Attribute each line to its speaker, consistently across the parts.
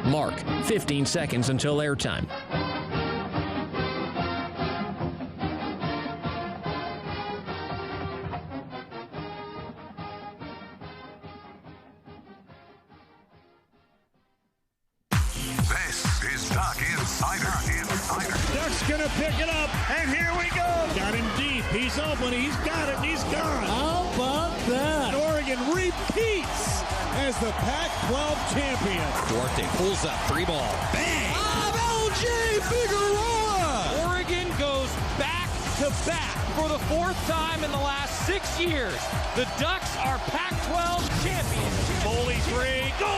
Speaker 1: Mark, 15 seconds until airtime.
Speaker 2: This is Duck Insider.
Speaker 3: Duck's gonna pick it up, and here we go. Got him deep. He's open. He's got it. And he's gone.
Speaker 4: How about that?
Speaker 3: Oregon repeats as the Pac-12 champion.
Speaker 5: Duarte pulls up, 3-ball. Bang!
Speaker 4: LJ Figueroa!
Speaker 5: Oregon goes back to back for the fourth time in the last 6 years. The Ducks are Pac-12 champions.
Speaker 3: Foley three. Goal!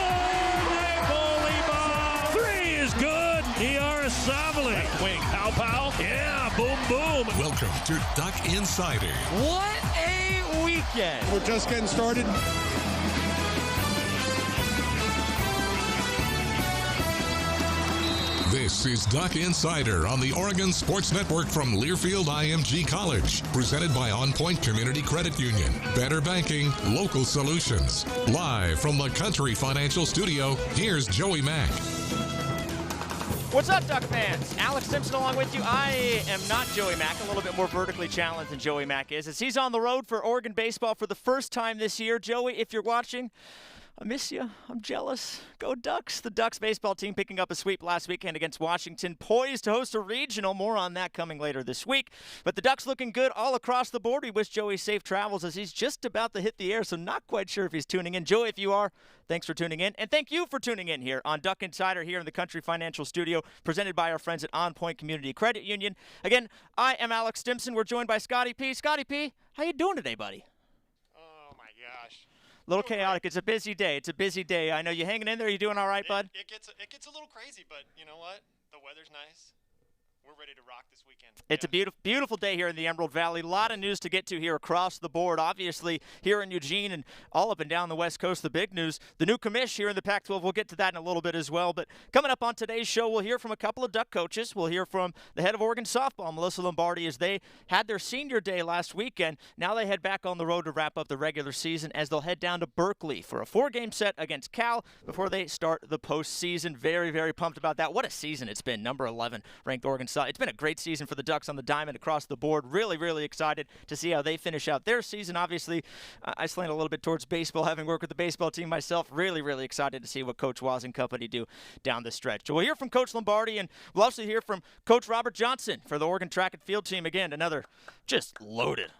Speaker 3: Foley ball. Three is good. Araceli. Wing. Pow pow. Yeah. Boom boom.
Speaker 2: Welcome to Duck Insider.
Speaker 5: What a weekend!
Speaker 3: We're just getting started.
Speaker 2: This is Duck Insider on the Oregon Sports Network from Learfield IMG College. Presented by On Point Community Credit Union. Better banking, local solutions. Live from the Country Financial Studio, here's Joey Mack.
Speaker 6: What's up, Duck fans? Alex Simpson along with you. I am not Joey Mack, a little bit more vertically challenged than Joey Mack is, as he's on the road for Oregon baseball for the first time this year. Joey, if you're watching, I miss you. I'm jealous. Go Ducks. The Ducks baseball team picking up a sweep last weekend against Washington, poised to host a regional. More on that coming later this week. But the Ducks looking good all across the board. We wish Joey safe travels as he's just about to hit the air, so not quite sure if he's tuning in. Joey, if you are, thanks for tuning in. And thank you for tuning in here on Duck Insider here in the Country Financial Studio, presented by our friends at On Point Community Credit Union. Again, I am Alex Stimson. We're joined by Scotty P. Scotty P., how you doing today, buddy?
Speaker 7: Oh, my gosh.
Speaker 6: Little chaotic. It's a busy day. It's a busy day. I know you hanging in there. You doing all right, bud?
Speaker 7: It gets a little crazy, but you know what? The weather's nice. We're ready to rock this weekend.
Speaker 6: It's a beautiful, beautiful day here in the Emerald Valley. A lot of news to get to here across the board. Obviously, here in Eugene and all up and down the West Coast, the big news, the new commish here in the Pac-12. We'll get to that in a little bit as well. But coming up on today's show, we'll hear from a couple of Duck coaches. We'll hear from the head of Oregon softball, Melyssa Lombardi, as they had their senior day last weekend. Now they head back on the road to wrap up the regular season as they'll head down to Berkeley for a 4-game set against Cal before they start the postseason. Very, very pumped about that. What a season it's been. Number 11 ranked Oregon softball. It's been a great season for the Ducks on the diamond across the board. Really, really excited to see how they finish out their season. Obviously, I slant a little bit towards baseball, having worked with the baseball team myself. Really, really excited to see what Coach Waz and company do down the stretch. So we'll hear from Coach Lombardi, and we'll also hear from Coach Robert Johnson for the Oregon track and field team. Again, another just loaded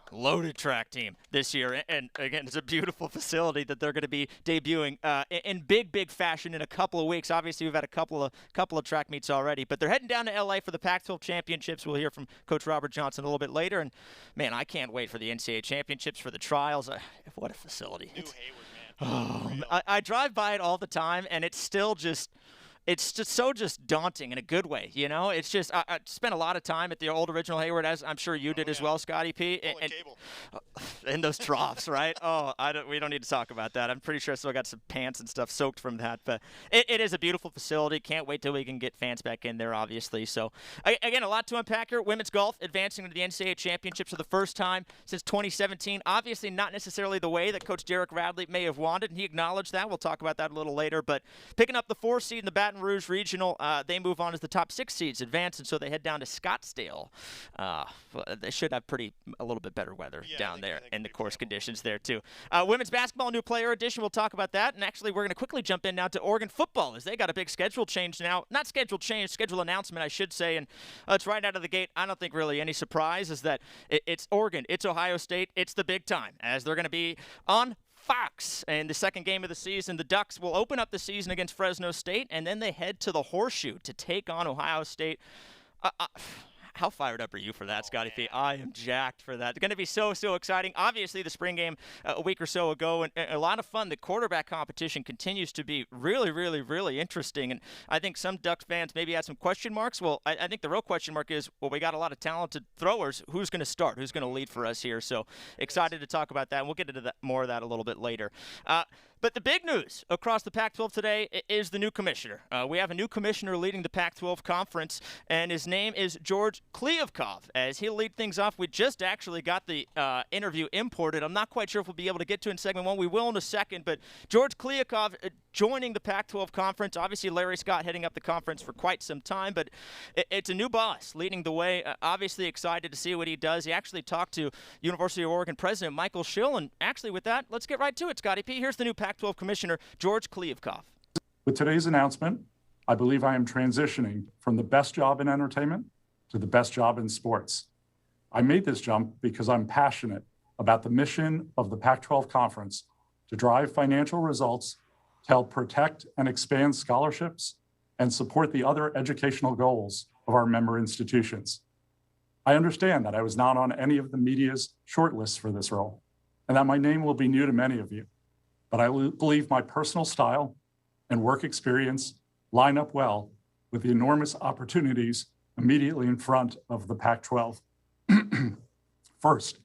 Speaker 6: track team this year. And again, it's a beautiful facility that they're going to be debuting in big fashion in a couple of weeks. Obviously, we've had a couple of track meets already, but they're heading down to LA for the Pac-12 championships. We'll hear from Coach Robert Johnson a little bit later. And man, I can't wait for the Ncaa championships, for the trials. What a facility.
Speaker 7: New Hayward, man.
Speaker 6: I drive by it all the time, and it's still just – it's just so daunting in a good way, you know? It's just I spent a lot of time at the old original Hayward, as I'm sure you did as well, Scotty P.
Speaker 7: And cable.
Speaker 6: In those troughs, right? We don't need to talk about that. I'm pretty sure I still got some pants and stuff soaked from that. But it is a beautiful facility. Can't wait till we can get fans back in there, obviously. So, again, a lot to unpack here. Women's golf advancing to the NCAA championships for the first time since 2017. Obviously not necessarily the way that Coach Derek Radley may have wanted, and he acknowledged that. We'll talk about that a little later. But picking up the 4th seed in the Baton Rouge Regional, they move on as the top 6 seeds advance, and so they head down to Scottsdale. They should have a little bit better weather down there, and the course conditions there too. Women's basketball, new player addition. We'll talk about that, and actually we're going to quickly jump in now to Oregon football, as they got a big schedule change now. Not schedule change, schedule announcement, I should say, and it's right out of the gate. I don't think really any surprise is that it's Oregon, it's Ohio State, it's the big time, as they're going to be on Fox in the second game of the season. The Ducks will open up the season against Fresno State, and then they head to the Horseshoe to take on Ohio State. How fired up are you for that, Scotty P? I am jacked for that. It's going to be so exciting. Obviously, the spring game a week or so ago, and a lot of fun. The quarterback competition continues to be really interesting, and I think some Ducks fans maybe had some question marks. Well, I think the real question mark is, well, we got a lot of talented throwers. Who's going to start? Who's going to lead for us here? So excited to talk about that, and we'll get into more of that a little bit later. But the big news across the Pac-12 today is the new commissioner. We have a new commissioner leading the Pac-12 conference, and his name is George Kliavkoff. As he'll lead things off, we just actually got the interview imported. I'm not quite sure if we'll be able to get to it in segment one. We will in a second, but George Kliavkoff joining the Pac-12 conference. Obviously, Larry Scott heading up the conference for quite some time, but it's a new boss leading the way. Obviously excited to see what he does. He actually talked to University of Oregon President Michael Schill, and actually with that, let's get right to it, Scotty P. Here's the new Pac-12 Commissioner, George Kliavkoff.
Speaker 8: With today's announcement, I believe I am transitioning from the best job in entertainment to the best job in sports. I made this jump because I'm passionate about the mission of the Pac-12 Conference to drive financial results, to help protect and expand scholarships, and support the other educational goals of our member institutions. I understand that I was not on any of the media's shortlists for this role, and that my name will be new to many of you. But I believe my personal style and work experience line up well with the enormous opportunities immediately in front of the Pac-12. First,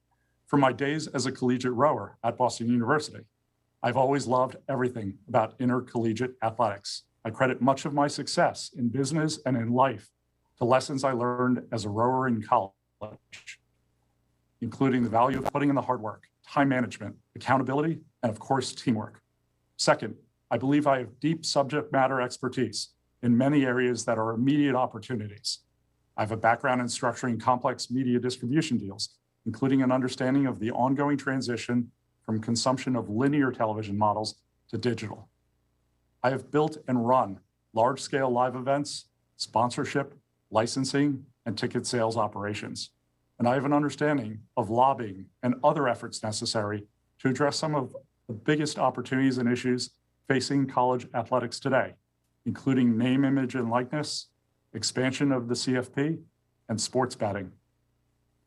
Speaker 8: from my days as a collegiate rower at Boston University, I've always loved everything about intercollegiate athletics. I credit much of my success in business and in life to lessons I learned as a rower in college, including the value of putting in the hard work, time management, accountability, and of course, teamwork. Second, I believe I have deep subject matter expertise in many areas that are immediate opportunities. I have a background in structuring complex media distribution deals, including an understanding of the ongoing transition from consumption of linear television models to digital. I have built and run large-scale live events, sponsorship, licensing, and ticket sales operations. And I have an understanding of lobbying and other efforts necessary to address some of the biggest opportunities and issues facing college athletics today, including name, image, and likeness, expansion of the CFP, and sports betting.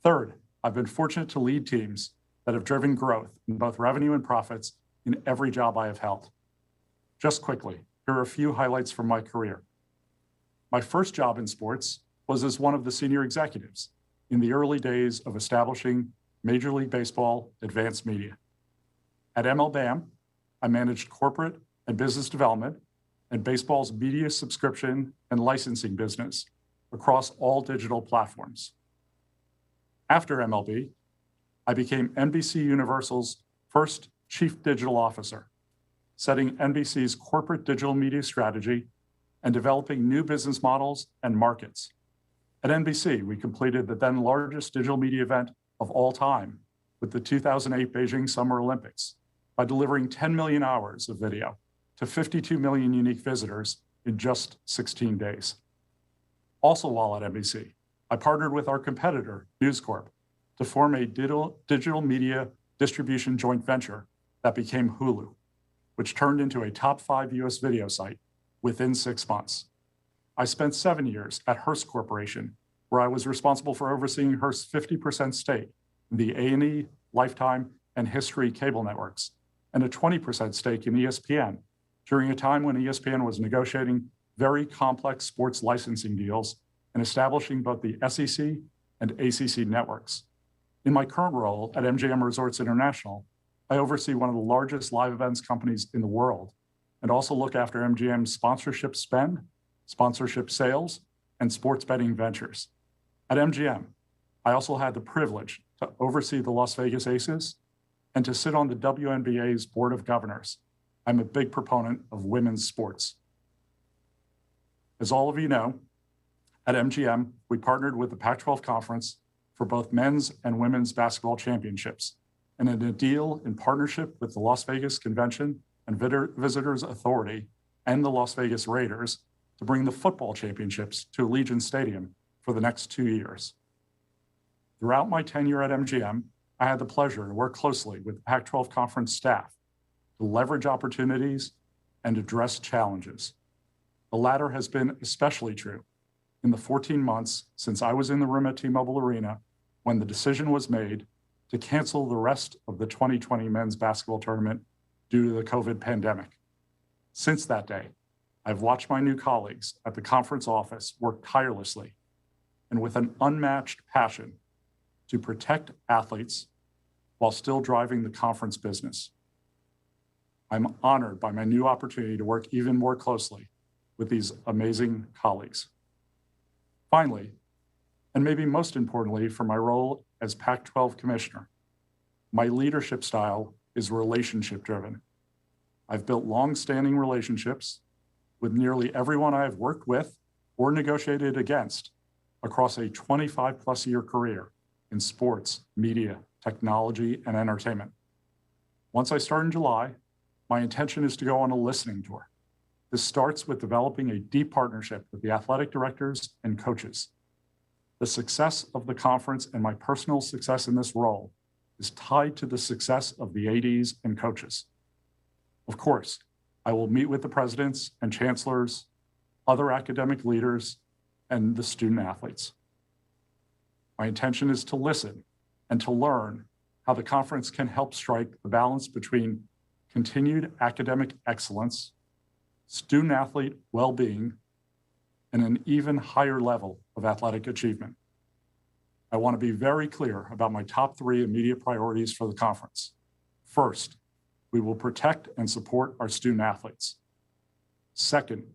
Speaker 8: Third, I've been fortunate to lead teams that have driven growth in both revenue and profits in every job I have held. Just quickly, here are a few highlights from my career. My first job in sports was as one of the senior executives in the early days of establishing Major League Baseball advanced media. At MLBAM, I managed corporate and business development and baseball's media subscription and licensing business across all digital platforms. After MLB, I became NBC Universal's first chief digital officer, setting NBC's corporate digital media strategy and developing new business models and markets. At NBC, we completed the then largest digital media event of all time with the 2008 Beijing Summer Olympics by delivering 10 million hours of video to 52 million unique visitors in just 16 days. Also while at NBC, I partnered with our competitor, News Corp, to form a digital media distribution joint venture that became Hulu, which turned into a top 5 US video site within 6 months. I spent 7 years at Hearst Corporation, where I was responsible for overseeing Hearst's 50% stake in the A&E, Lifetime, and History cable networks, and a 20% stake in ESPN during a time when ESPN was negotiating very complex sports licensing deals and establishing both the SEC and ACC networks. In my current role at MGM Resorts International, I oversee one of the largest live events companies in the world and also look after MGM's sponsorship spend, sponsorship sales, and sports betting ventures. At MGM, I also had the privilege to oversee the Las Vegas Aces and to sit on the WNBA's Board of Governors. I'm a big proponent of women's sports. As all of you know, at MGM, we partnered with the Pac-12 Conference for both men's and women's basketball championships, and in a deal in partnership with the Las Vegas Convention and Visitors Authority and the Las Vegas Raiders to bring the football championships to Allegiant Stadium for the next 2 years. Throughout my tenure at MGM, I had the pleasure to work closely with the Pac-12 Conference staff to leverage opportunities and address challenges. The latter has been especially true in the 14 months since I was in the room at T-Mobile Arena when the decision was made to cancel the rest of the 2020 men's basketball tournament due to the COVID pandemic. Since that day, I've watched my new colleagues at the conference office work tirelessly and with an unmatched passion to protect athletes while still driving the conference business. I'm honored by my new opportunity to work even more closely with these amazing colleagues. Finally, and maybe most importantly for my role as Pac-12 Commissioner, my leadership style is relationship-driven. I've built long-standing relationships with nearly everyone I have worked with or negotiated against across a 25-plus year career in sports, media, technology, and entertainment. Once I start in July, my intention is to go on a listening tour. This starts with developing a deep partnership with the athletic directors and coaches. The success of the conference and my personal success in this role is tied to the success of the ADs and coaches. Of course, I will meet with the presidents and chancellors, other academic leaders, and the student athletes. My intention is to listen and to learn how the conference can help strike the balance between continued academic excellence, student athlete well-being, and an even higher level of athletic achievement. I want to be very clear about my top 3 immediate priorities for the conference. First, we will protect and support our student athletes. Second,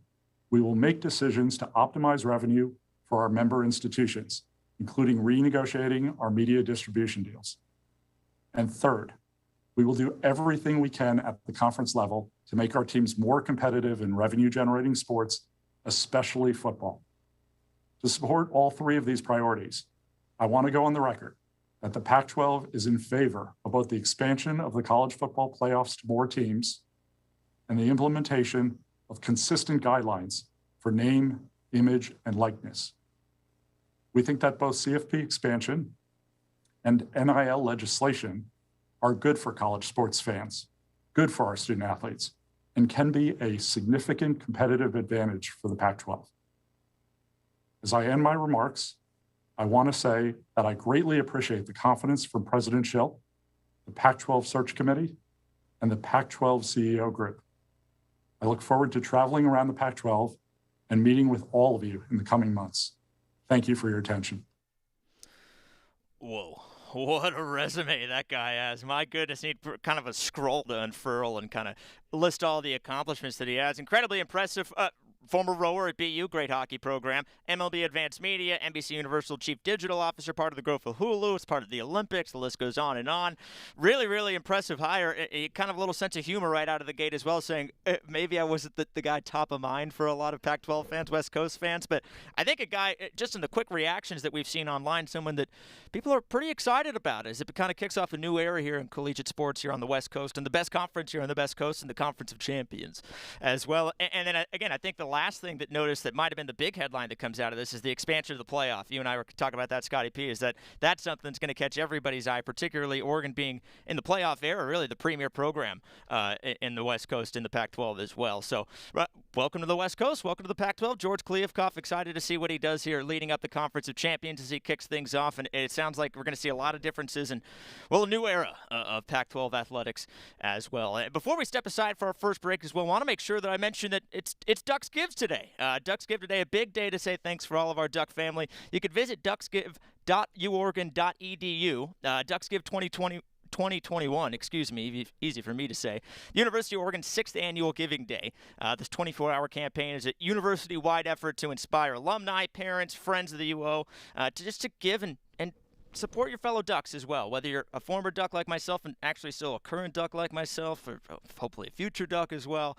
Speaker 8: we will make decisions to optimize revenue for our member institutions, including renegotiating our media distribution deals. And third, we will do everything we can at the conference level to make our teams more competitive in revenue-generating sports, especially football. To support all 3 of these priorities, I want to go on the record that the Pac-12 is in favor of both the expansion of the college football playoffs to more teams and the implementation of consistent guidelines for name, image, and likeness. We think that both CFP expansion and NIL legislation are good for college sports fans, good for our student athletes, and can be a significant competitive advantage for the Pac-12. As I end my remarks, I want to say that I greatly appreciate the confidence from President Schill, the Pac-12 Search Committee, and the Pac-12 CEO Group. I look forward to traveling around the Pac-12 and meeting with all of you in the coming months. Thank you for your attention.
Speaker 6: Whoa. What a resume that guy has. My goodness, need kind of a scroll to unfurl and kind of list all the accomplishments that he has. Incredibly impressive. Former rower at BU, great hockey program, MLB Advanced Media, NBC Universal Chief Digital Officer, part of the growth of Hulu, it's part of the Olympics, the list goes on and on. Really, really impressive hire. Kind of a little sense of humor right out of the gate as well, saying maybe I wasn't the guy top of mind for a lot of Pac-12 fans, West Coast fans, but I think a guy, just in the quick reactions that we've seen online, someone that people are pretty excited about as it kind of kicks off a new era here in collegiate sports here on the West Coast, and the best conference here on the West Coast, and the Conference of Champions as well. And then, again, I think the last thing that noticed that might have been the big headline that comes out of this is the expansion of the playoff. You and I were talking about that, Scotty P, is that's something that's going to catch everybody's eye, particularly Oregon being in the playoff era, really the premier program in the West Coast, in the Pac-12 as well. So welcome to the West Coast. Welcome to the Pac-12. George Kliavkoff, excited to see what he does here leading up the Conference of Champions as he kicks things off. And it sounds like we're going to see a lot of differences and, well, a new era of Pac-12 athletics as well. Before we step aside for our first break as well, I want to make sure that I mention that it's Ducks Gives today. Ducks Give today, a big day to say thanks for all of our Duck family. You could visit ducksgive.uoregon.edu. Ducks Give 2021, easy for me to say. University of Oregon's 6th annual Giving Day. This 24-hour campaign is a university-wide effort to inspire alumni, parents, friends of the UO to give and support your fellow Ducks as well, whether you're a former Duck like myself and actually still a current Duck like myself, or hopefully a future Duck as well.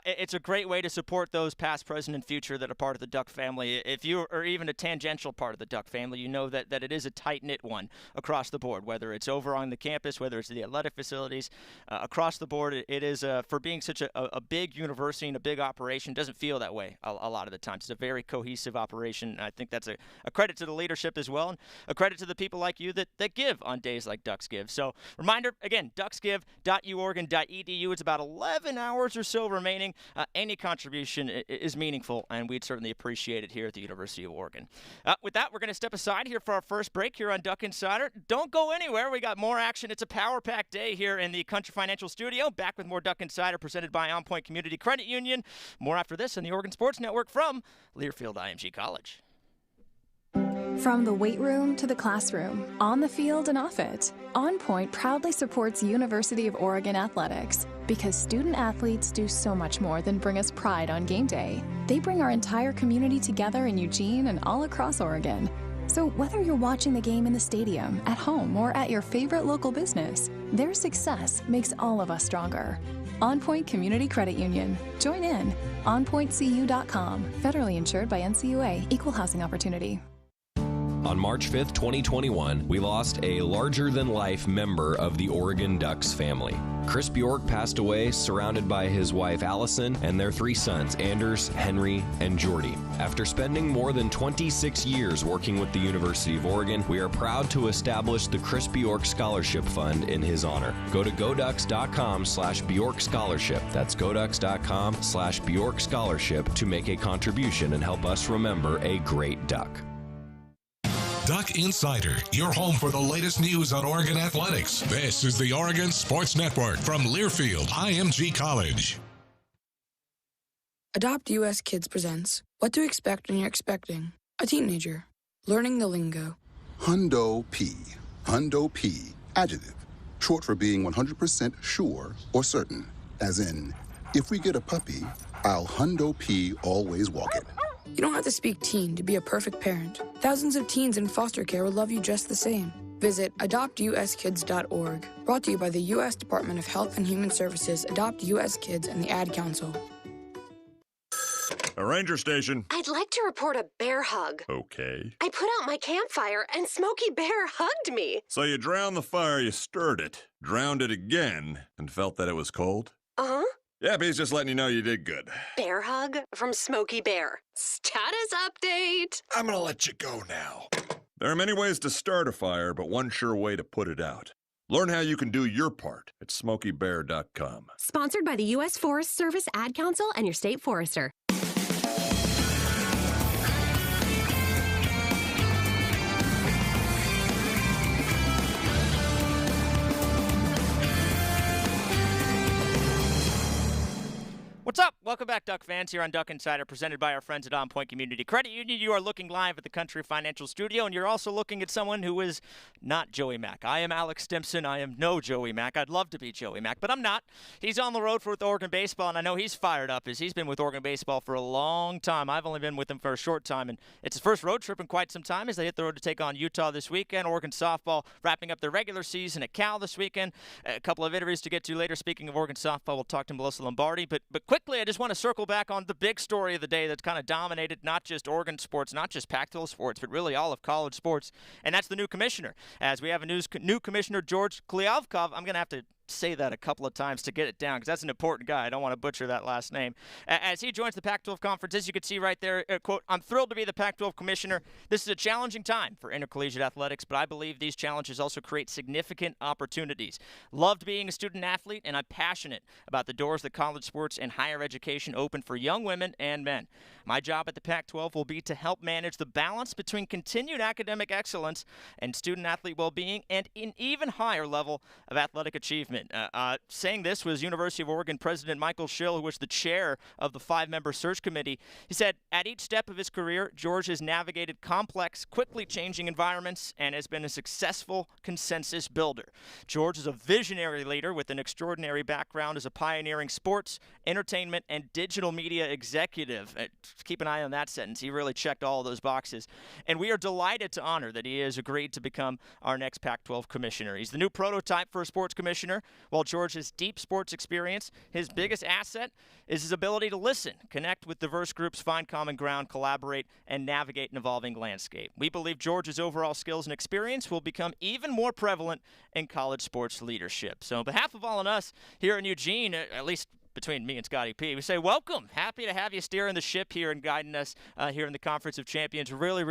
Speaker 6: It's a great way to support those past, present, and future that are part of the Duck family. If you are even a tangential part of the Duck family, you know that it is a tight-knit one across the board, whether it's over on the campus, whether it's the athletic facilities, across the board. It is, for being such a big university and a big operation, doesn't feel that way a lot of the times. It's a very cohesive operation. I think that's a credit to the leadership as well, and a credit to the people like you that give on days like Ducks Give. So reminder, again, ducksgive.uoregon.edu. It's about 11 hours or so remaining. Any contribution is meaningful, and we'd certainly appreciate it here at the University of Oregon. With that, we're going to step aside here for our first break here on Duck Insider. Don't go anywhere. We got more action. It's a power-packed day here in the Country Financial Studio. Back with more Duck Insider presented by On Point Community Credit Union. More after this on the Oregon Sports Network from Learfield IMG College.
Speaker 9: From the weight room to the classroom, on the field and off it, On Point proudly supports University of Oregon athletics because student athletes do so much more than bring us pride on game day. They bring our entire community together in Eugene and all across Oregon. So whether you're watching the game in the stadium, at home, or at your favorite local business, their success makes all of us stronger. On Point Community Credit Union. Join in. OnPointCU.com. Federally insured by NCUA. Equal housing opportunity.
Speaker 10: On March 5th, 2021, we lost a larger-than-life member of the Oregon Ducks family. Chris Bjork passed away surrounded by his wife Allison and their 3 sons, Anders, Henry, and Jordy. After spending more than 26 years working with the University of Oregon, we are proud to establish the Chris Bjork Scholarship Fund in his honor. Go to goducks.com/Bjork Scholarship. That's goducks.com/Bjork Scholarship to make a contribution and help us remember a great Duck.
Speaker 2: Duck Insider, your home for the latest news on Oregon athletics. This is the Oregon Sports Network from Learfield IMG College.
Speaker 11: Adopt US Kids presents What to Expect When You're Expecting a Teenager. Learning the lingo.
Speaker 12: Hundo P. Hundo P. Adjective. Short for being 100% sure or certain. As in, if we get a puppy, I'll Hundo P always walk it.
Speaker 11: You don't have to speak teen to be a perfect parent. Thousands of teens in foster care will love you just the same. Visit adoptuskids.org. Brought to you by the U.S. Department of Health and Human Services, Adopt U.S. Kids, and the Ad Council.
Speaker 13: A ranger station.
Speaker 14: I'd like to report a bear hug.
Speaker 13: Okay.
Speaker 14: I put out my campfire and Smokey Bear hugged me.
Speaker 13: So you drowned the fire, you stirred it, drowned it again, and felt that it was cold?
Speaker 14: Uh-huh.
Speaker 13: Yep, he's just letting you know you did good.
Speaker 14: Bear hug from Smokey Bear. Status update.
Speaker 13: I'm gonna let you go now. There are many ways to start a fire, but one sure way to put it out. Learn how you can do your part at SmokeyBear.com.
Speaker 14: Sponsored by the U.S. Forest Service, Ad Council, and your state forester.
Speaker 6: What's up? Welcome back, Duck fans, here on Duck Insider, presented by our friends at On Point Community Credit Union. You are looking live at the Country Financial Studio, and you're also looking at someone who is not Joey Mack. I am Alex Stimson. I am no Joey Mack. I'd love to be Joey Mack, but I'm not. He's on the road with Oregon baseball, and I know he's fired up as he's been with Oregon baseball for a long time. I've only been with him for a short time, and it's his first road trip in quite some time as they hit the road to take on Utah this weekend. Oregon softball wrapping up their regular season at Cal this weekend. A couple of interviews to get to later. Speaking of Oregon softball, we'll talk to Melyssa Lombardi, but quickly, I just want to circle back on the big story of the day that's kind of dominated not just Oregon sports, not just Pac-12 sports, but really all of college sports, and that's the new commissioner. As we have a new commissioner, George Kliavkov. I'm going to have to say that a couple of times to get it down because that's an important guy. I don't want to butcher that last name. As he joins the Pac-12 conference, as you can see right there, quote, "I'm thrilled to be the Pac-12 commissioner. This is a challenging time for intercollegiate athletics, but I believe these challenges also create significant opportunities. Loved being a student athlete, and I'm passionate about the doors that college sports and higher education open for young women and men. My job at the Pac-12 will be to help manage the balance between continued academic excellence and student-athlete well-being and an even higher level of athletic achievement." Saying this was University of Oregon President Michael Schill, who was the chair of the 5-member search committee. He said, "At each step of his career, George has navigated complex, quickly changing environments and has been a successful consensus builder. George is a visionary leader with an extraordinary background as a pioneering sports, entertainment, and digital media executive." Keep an eye on that sentence. He really checked all of those boxes. "And we are delighted to honor that he has agreed to become our next Pac-12 commissioner. He's the new prototype for a sports commissioner. While George has deep sports experience, his biggest asset is his ability to listen, connect with diverse groups, find common ground, collaborate, and navigate an evolving landscape. We believe George's overall skills and experience will become even more prevalent in college sports leadership." So on behalf of all of us here in Eugene, at least between me and Scotty P, we say welcome. Happy to have you steering the ship here and guiding us here in the Conference of Champions. Really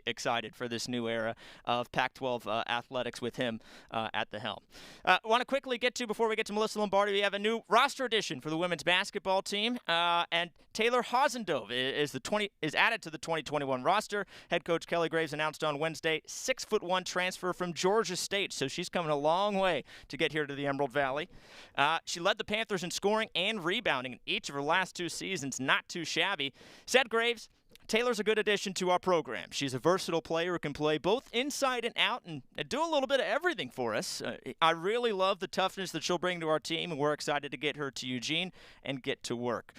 Speaker 6: excited for this new era of Pac-12 athletics with him at the helm. I want to quickly get to, before we get to Melyssa Lombardi, we have a new roster addition for the women's basketball team, and Taylor Hosendove is added to the 2021 roster. Head coach Kelly Graves announced on Wednesday 6'1" transfer from Georgia State, so she's coming a long way to get here to the Emerald Valley. She led the Panthers in scoring and rebounding in each of her last 2 seasons. Not too shabby. Said Graves, Taylor's a good addition to our program. She's a versatile player who can play both inside and out and do a little bit of everything for us. I really love the toughness that she'll bring to our team, and we're excited to get her to Eugene and get to work.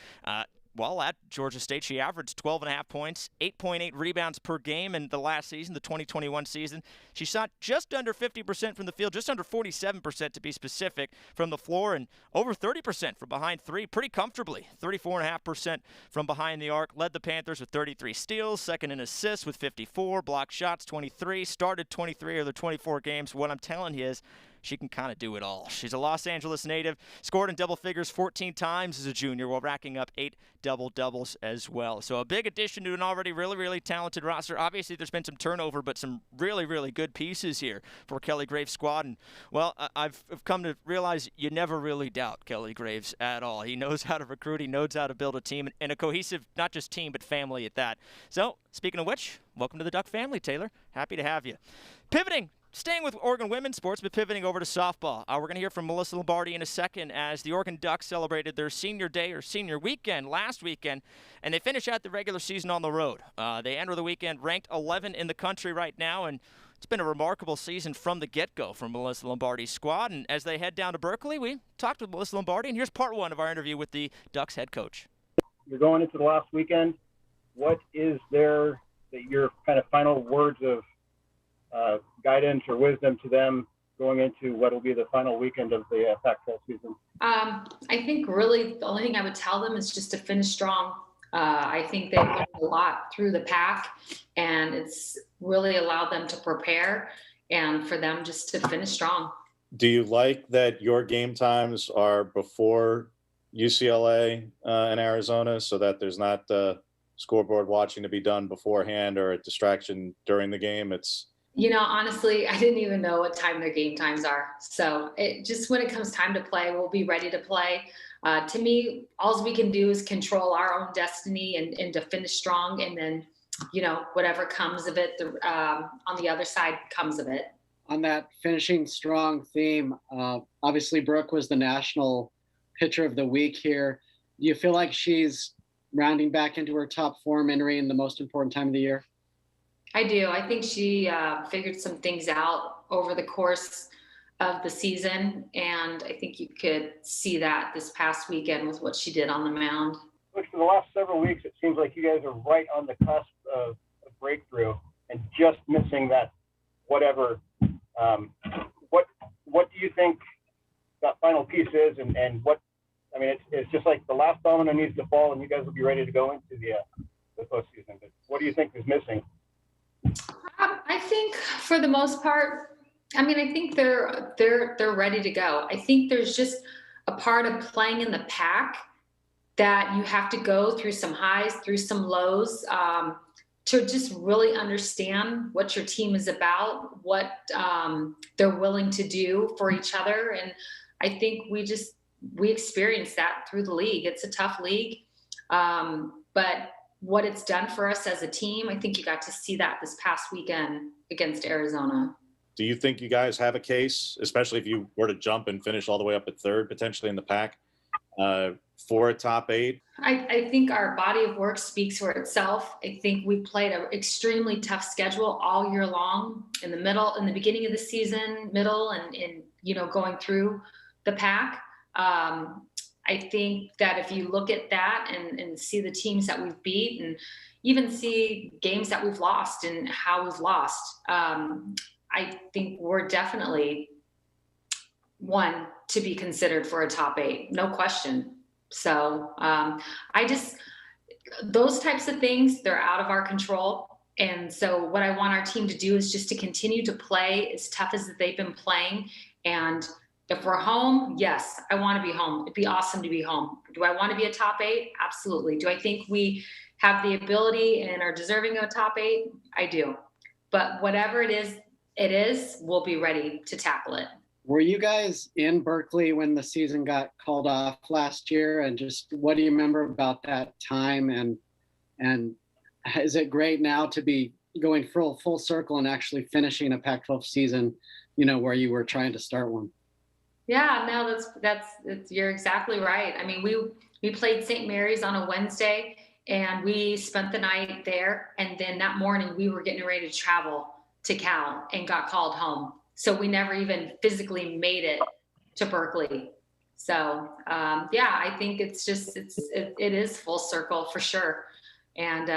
Speaker 6: Well, at Georgia State, she averaged 12.5 points, 8.8 rebounds per game in the last season, the 2021 season. She shot just under 50% from the field, just under 47% to be specific from the floor, and over 30% from behind three pretty comfortably. 34.5% from behind the arc. Led the Panthers with 33 steals, second in assists with 54, blocked shots 23, started 23 of their 24 games. What I'm telling you is she can kind of do it all. She's a Los Angeles native, scored in double figures 14 times as a junior while racking up 8 double-doubles as well. So a big addition to an already really, really talented roster. Obviously, there's been some turnover, but some really, really good pieces here for Kelly Graves' squad. And, well, I've come to realize you never really doubt Kelly Graves at all. He knows how to recruit. He knows how to build a team, and a cohesive, not just team, but family at that. So, speaking of which, welcome to the Duck family, Taylor. Happy to have you. Pivoting. Staying with Oregon women's sports, but pivoting over to softball. We're going to hear from Melyssa Lombardi in a second as the Oregon Ducks celebrated their senior day or senior weekend last weekend, and they finish out the regular season on the road. They enter the weekend ranked 11 in the country right now, and it's been a remarkable season from the get-go from Melyssa Lombardi's squad. And as they head down to Berkeley, we talked with Melyssa Lombardi, and here's part one of our interview with the Ducks head coach.
Speaker 15: You're going into the last weekend. What is your kind of final words of guidance or wisdom to them going into what will be the final weekend of the Pac-12 season?
Speaker 16: I think really the only thing I would tell them is just to finish strong. I think they've learned a lot through the Pac, and it's really allowed them to prepare and for them just to finish strong.
Speaker 17: Do you like that your game times are before UCLA and Arizona so that there's not scoreboard watching to be done beforehand or a distraction during the game?
Speaker 16: Honestly, I didn't even know what time their game times are. So when it comes time to play, we'll be ready to play. To me, all we can do is control our own destiny and to finish strong. And then, whatever comes of it, on the other side comes of it.
Speaker 18: On that finishing strong theme, obviously Brooke was the national pitcher of the week here. Do you feel like she's rounding back into her top form, entering the most important time of the year?
Speaker 16: I do. I think she figured some things out over the course of the season, and I think you could see that this past weekend with what she did on the mound.
Speaker 15: Look, for the last several weeks, it seems like you guys are right on the cusp of a breakthrough and just missing that whatever. What do you think that final piece is, and what? I mean, it's just like the last domino needs to fall, and you guys will be ready to go into the postseason. But what do you think is missing?
Speaker 16: I think for the most part, I think they're ready to go. I think there's just a part of playing in the Pac that you have to go through some highs, through some lows, to just really understand what your team is about, what they're willing to do for each other. And I think we experienced that through the league. It's a tough league, but what it's done for us as a team, I think you got to see that this past weekend against Arizona.
Speaker 17: Do you think you guys have a case, especially if you were to jump and finish all the way up at third, potentially in the Pac, for a top 8?
Speaker 16: I think our body of work speaks for itself. I think we played an extremely tough schedule all year long, in the beginning of the season, middle, and going through the Pac. I think that if you look at that and see the teams that we've beat and even see games that we've lost and how we've lost, I think we're definitely one to be considered for a top 8, no question. So those types of things, they're out of our control. And so what I want our team to do is just to continue to play as tough as they've been playing. And if we're home, yes, I want to be home. It'd be awesome to be home. Do I want to be a top 8? Absolutely. Do I think we have the ability and are deserving of a top 8? I do. But whatever it is, we'll be ready to tackle it.
Speaker 18: Were you guys in Berkeley when the season got called off last year? And just what do you remember about that time? And is it great now to be going full circle and actually finishing a Pac-12 season, where you were trying to start one?
Speaker 16: Yeah, no, that's you're exactly right. I mean, we played St. Mary's on a Wednesday, and we spent the night there. And then that morning we were getting ready to travel to Cal and got called home. So we never even physically made it to Berkeley. So I think it's just, it is full circle for sure. And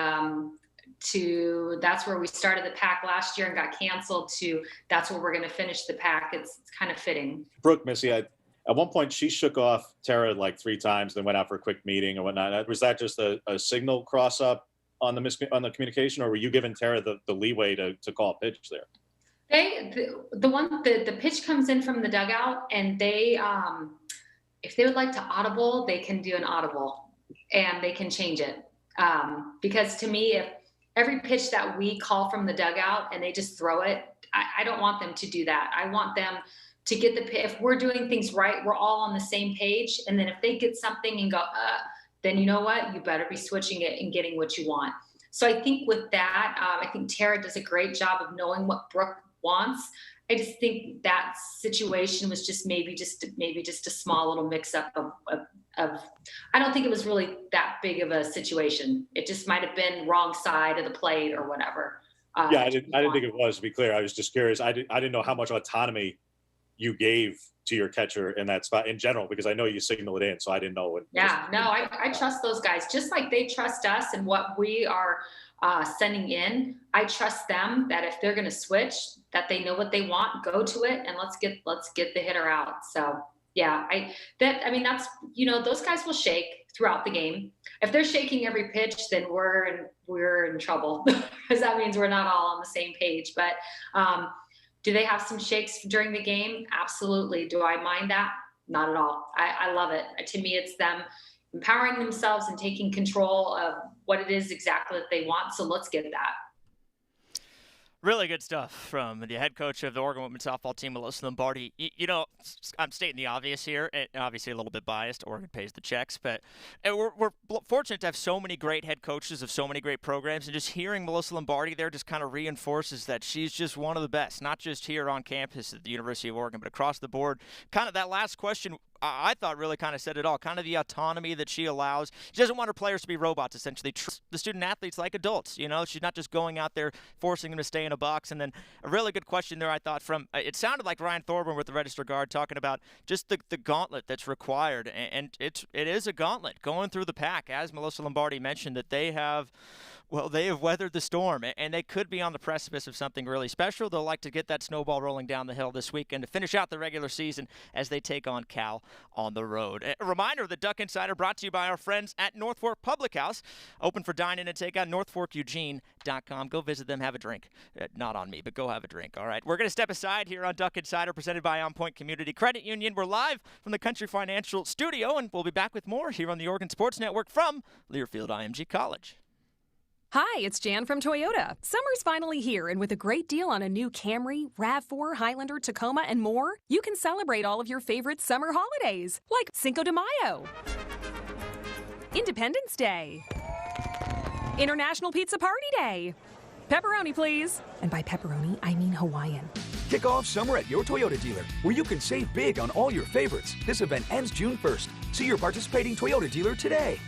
Speaker 16: that's where we started the pack last year and got canceled to, that's where we're going to finish the pack. It's kind of fitting.
Speaker 17: Brooke, Missy, at one point she shook off Tara like 3 times, then went out for a quick meeting and whatnot. Was that just a signal cross up on the communication, or were you giving Tara the leeway to call a pitch there?
Speaker 16: The pitch comes in from the dugout, and they, if they would like to audible, they can do an audible and they can change it. Because to me, if every pitch that we call from the dugout and they just throw it, I don't want them to do that. I want them to get if we're doing things right, we're all on the same page. And then if they get something and go, then you know what, you better be switching it and getting what you want. So I think with that, I think Tara does a great job of knowing what Brooke wants. I just think that situation was just maybe just a small little mix up of I don't think it was really that big of a situation. It just might have been wrong side of the plate or whatever.
Speaker 17: Yeah, I didn't think it was, to be clear. I was just curious. I didn't know how much autonomy you gave to your catcher in that spot in general, because I know you signal it in, so I didn't know what.
Speaker 16: Yeah, no, I trust those guys just like they trust us and what we are sending in. I trust them that if they're going to switch, that they know what they want, go to it, and let's get the hitter out. So yeah, that's, those guys will shake throughout the game. If they're shaking every pitch, then we're in trouble because that means we're not all on the same page. But do they have some shakes during the game? Absolutely. Do I mind that? Not at all. I love it. To me, it's them empowering themselves and taking control of what it is exactly that they want. So let's get that.
Speaker 6: Really good stuff from the head coach of the Oregon women's softball team, Melyssa Lombardi. I'm stating the obvious here, and obviously a little bit biased. Oregon pays the checks, but we're fortunate to have so many great head coaches of so many great programs, and just hearing Melyssa Lombardi there just kind of reinforces that she's just one of the best, not just here on campus at the University of Oregon, but across the board. Kind of that last question I thought really kind of said it all, kind of the autonomy that she allows. She doesn't want her players to be robots, essentially. The student athletes like adults, she's not just going out there forcing them to stay in a box. And then a really good question there, I thought, from it sounded like Ryan Thorburn with the Register Guard talking about just the gauntlet that's required. And it is a gauntlet going through the pack, as Melyssa Lombardi mentioned, that they have weathered the storm, and they could be on the precipice of something really special. They'll like to get that snowball rolling down the hill this weekend to finish out the regular season as they take on Cal on the road. A reminder, the Duck Insider brought to you by our friends at North Fork Public House. Open for dine-in and take-out, northforkeugene.com. Go visit them, have a drink. Not on me, but go have a drink, all right? We're going to step aside here on Duck Insider, presented by On Point Community Credit Union. We're live from the Country Financial Studio, and we'll be back with more here on the Oregon Sports Network from Learfield IMG College.
Speaker 19: Hi, it's Jan from Toyota. Summer's finally here, and with a great deal on a new Camry, RAV4, Highlander, Tacoma, and more, you can celebrate all of your favorite summer holidays, like Cinco de Mayo, Independence Day, International Pizza Party Day. Pepperoni, please. And by pepperoni, I mean Hawaiian.
Speaker 20: Kick off summer at your Toyota dealer, where you can save big on all your favorites. This event ends June 1st. See your participating Toyota dealer today.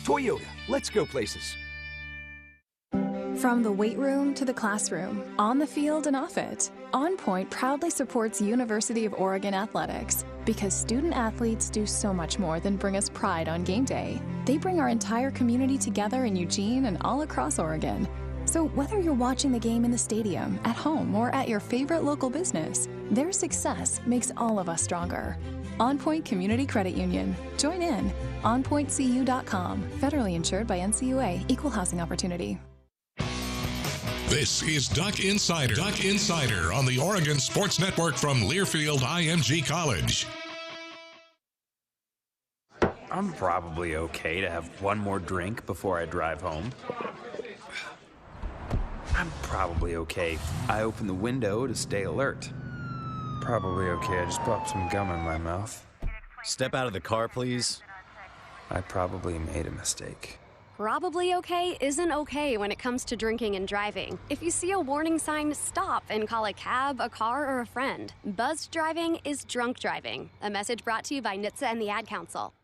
Speaker 20: Toyota, let's go places.
Speaker 9: From the weight room to the classroom, on the field and off it, On Point proudly supports University of Oregon athletics because student athletes do so much more than bring us pride on game day. They bring our entire community together in Eugene and all across Oregon. So whether you're watching the game in the stadium, at home, or at your favorite local business, their success makes all of us stronger. On Point Community Credit Union. Join in. OnPointCU.com. Federally insured by NCUA. Equal housing opportunity.
Speaker 2: This is Duck Insider. Duck Insider on the Oregon Sports Network from Learfield IMG College.
Speaker 21: I'm probably okay to have one more drink before I drive home. I'm probably okay. I open the window to stay alert. Probably okay. I just popped some gum in my mouth.
Speaker 22: Step out of the car, please.
Speaker 21: I probably made a mistake.
Speaker 23: Probably okay isn't okay when it comes to drinking and driving. If you see a warning sign, stop and call a cab, a car, or a friend. Buzzed driving is drunk driving. A message brought to you by Ncaa and the Ad Council.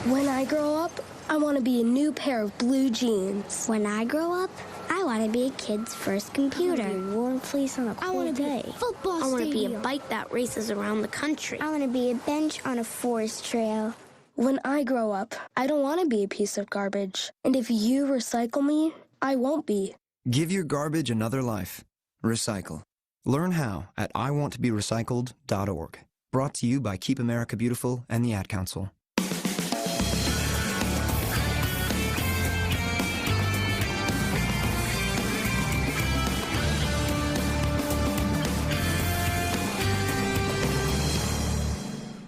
Speaker 1: When I grow up, I want to be a new pair of blue jeans.
Speaker 4: When I grow up, I want to be a kid's first computer.
Speaker 1: I want to be a warm fleece on a cold day.
Speaker 4: Football
Speaker 1: I want to be a
Speaker 4: stadium.
Speaker 1: bike that races around the country.
Speaker 4: I want to be a bench on a forest trail.
Speaker 1: When I grow up, I don't want to be a piece of garbage. And if you recycle me, I won't be.
Speaker 5: Give your garbage another life. Recycle. Learn how at iwanttoberecycled.org. Brought to you by Keep America Beautiful and the Ad Council.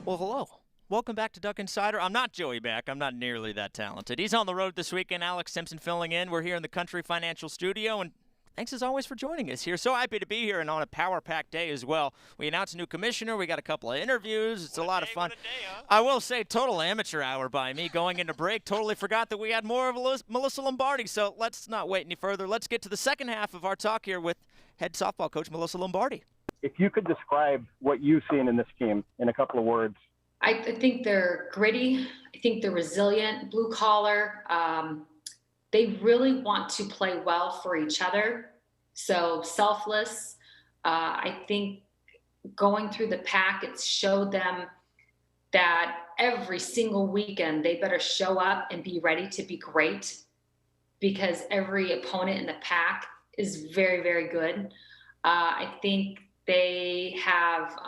Speaker 6: Well, hello. Welcome back to Duck Insider. I'm not Joey Beck. I'm not nearly that talented. He's on the road this weekend. Alex Simpson filling in. We're here in the Country Financial Studio, and thanks as always for joining us here. So happy to be here and on a power-packed day as well. We announced a new commissioner. We got a couple of interviews. It's a lot of fun. I will say total amateur hour by me going into break. Totally forgot that we had more of Melyssa Lombardi. So let's not wait any further. Let's get to the second half of our talk here with head softball coach Melyssa Lombardi.
Speaker 15: If you could describe what you've seen in this team in a couple of words.
Speaker 16: I think they're gritty. I think they're resilient, blue collar. They really want to play well for each other. So selfless. I think going through the pack, it's showed them that every single weekend they better show up and be ready to be great, because every opponent in the pack is very, very good. I think they have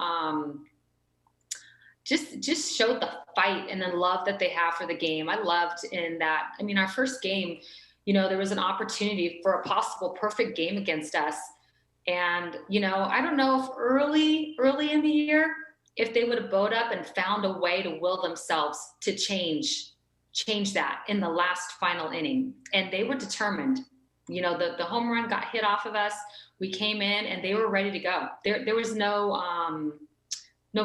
Speaker 16: just showed the fight and the love that they have for the game. I loved in that. I mean, our first game, there was an opportunity for a possible perfect game against us. And, I don't know if early in the year, if they would have bowed up and found a way to will themselves to change that in the last final inning. And they were determined. The home run got hit off of us. We came in and they were ready to go. There was no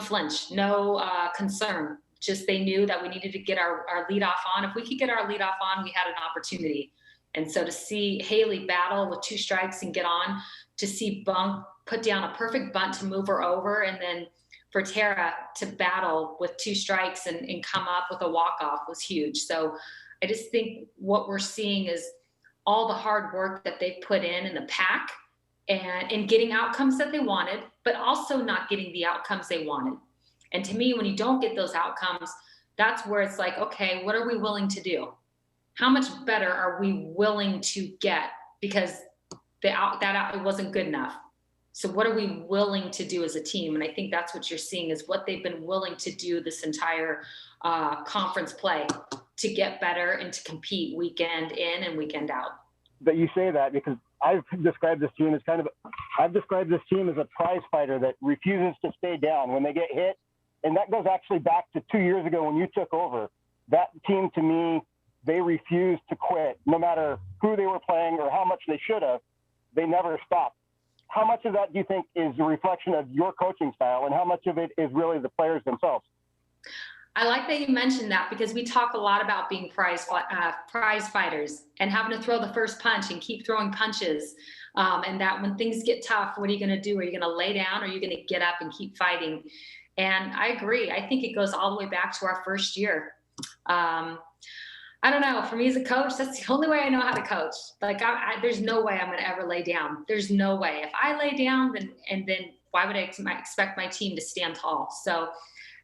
Speaker 16: flinch, no concern. Just they knew that we needed to get our leadoff on. If we could get our leadoff on, we had an opportunity. And so to see Haley battle with 2 strikes and get on, to see Bunk put down a perfect bunt to move her over, and then for Tara to battle with 2 strikes and come up with a walk-off was huge. So I just think what we're seeing is all the hard work that they've put in the pack and in getting outcomes that they wanted, but also not getting the outcomes they wanted. And to me, when you don't get those outcomes, that's where it's like, okay, what are we willing to do? How much better are we willing to get? Because it wasn't good enough. So what are we willing to do as a team? And I think that's what you're seeing is what they've been willing to do this entire conference play to get better and to compete weekend in and weekend out.
Speaker 15: But you say that because I've described this team as a prize fighter that refuses to stay down when they get hit. And that goes actually back to 2 years ago when you took over. That team, to me, they refused to quit. No matter who they were playing or how much they should have, they never stopped. How much of that do you think is a reflection of your coaching style, and how much of it is really the players themselves?
Speaker 16: I like that you mentioned that, because we talk a lot about being prize fighters and having to throw the first punch and keep throwing punches. And that when things get tough, what are you going to do? Are you going to lay down, or are you going to get up and keep fighting? And I agree. I think it goes all the way back to our first year. I don't know. For me as a coach, that's the only way I know how to coach. Like, there's no way I'm going to ever lay down. There's no way. If I lay down, then why would I expect my team to stand tall? So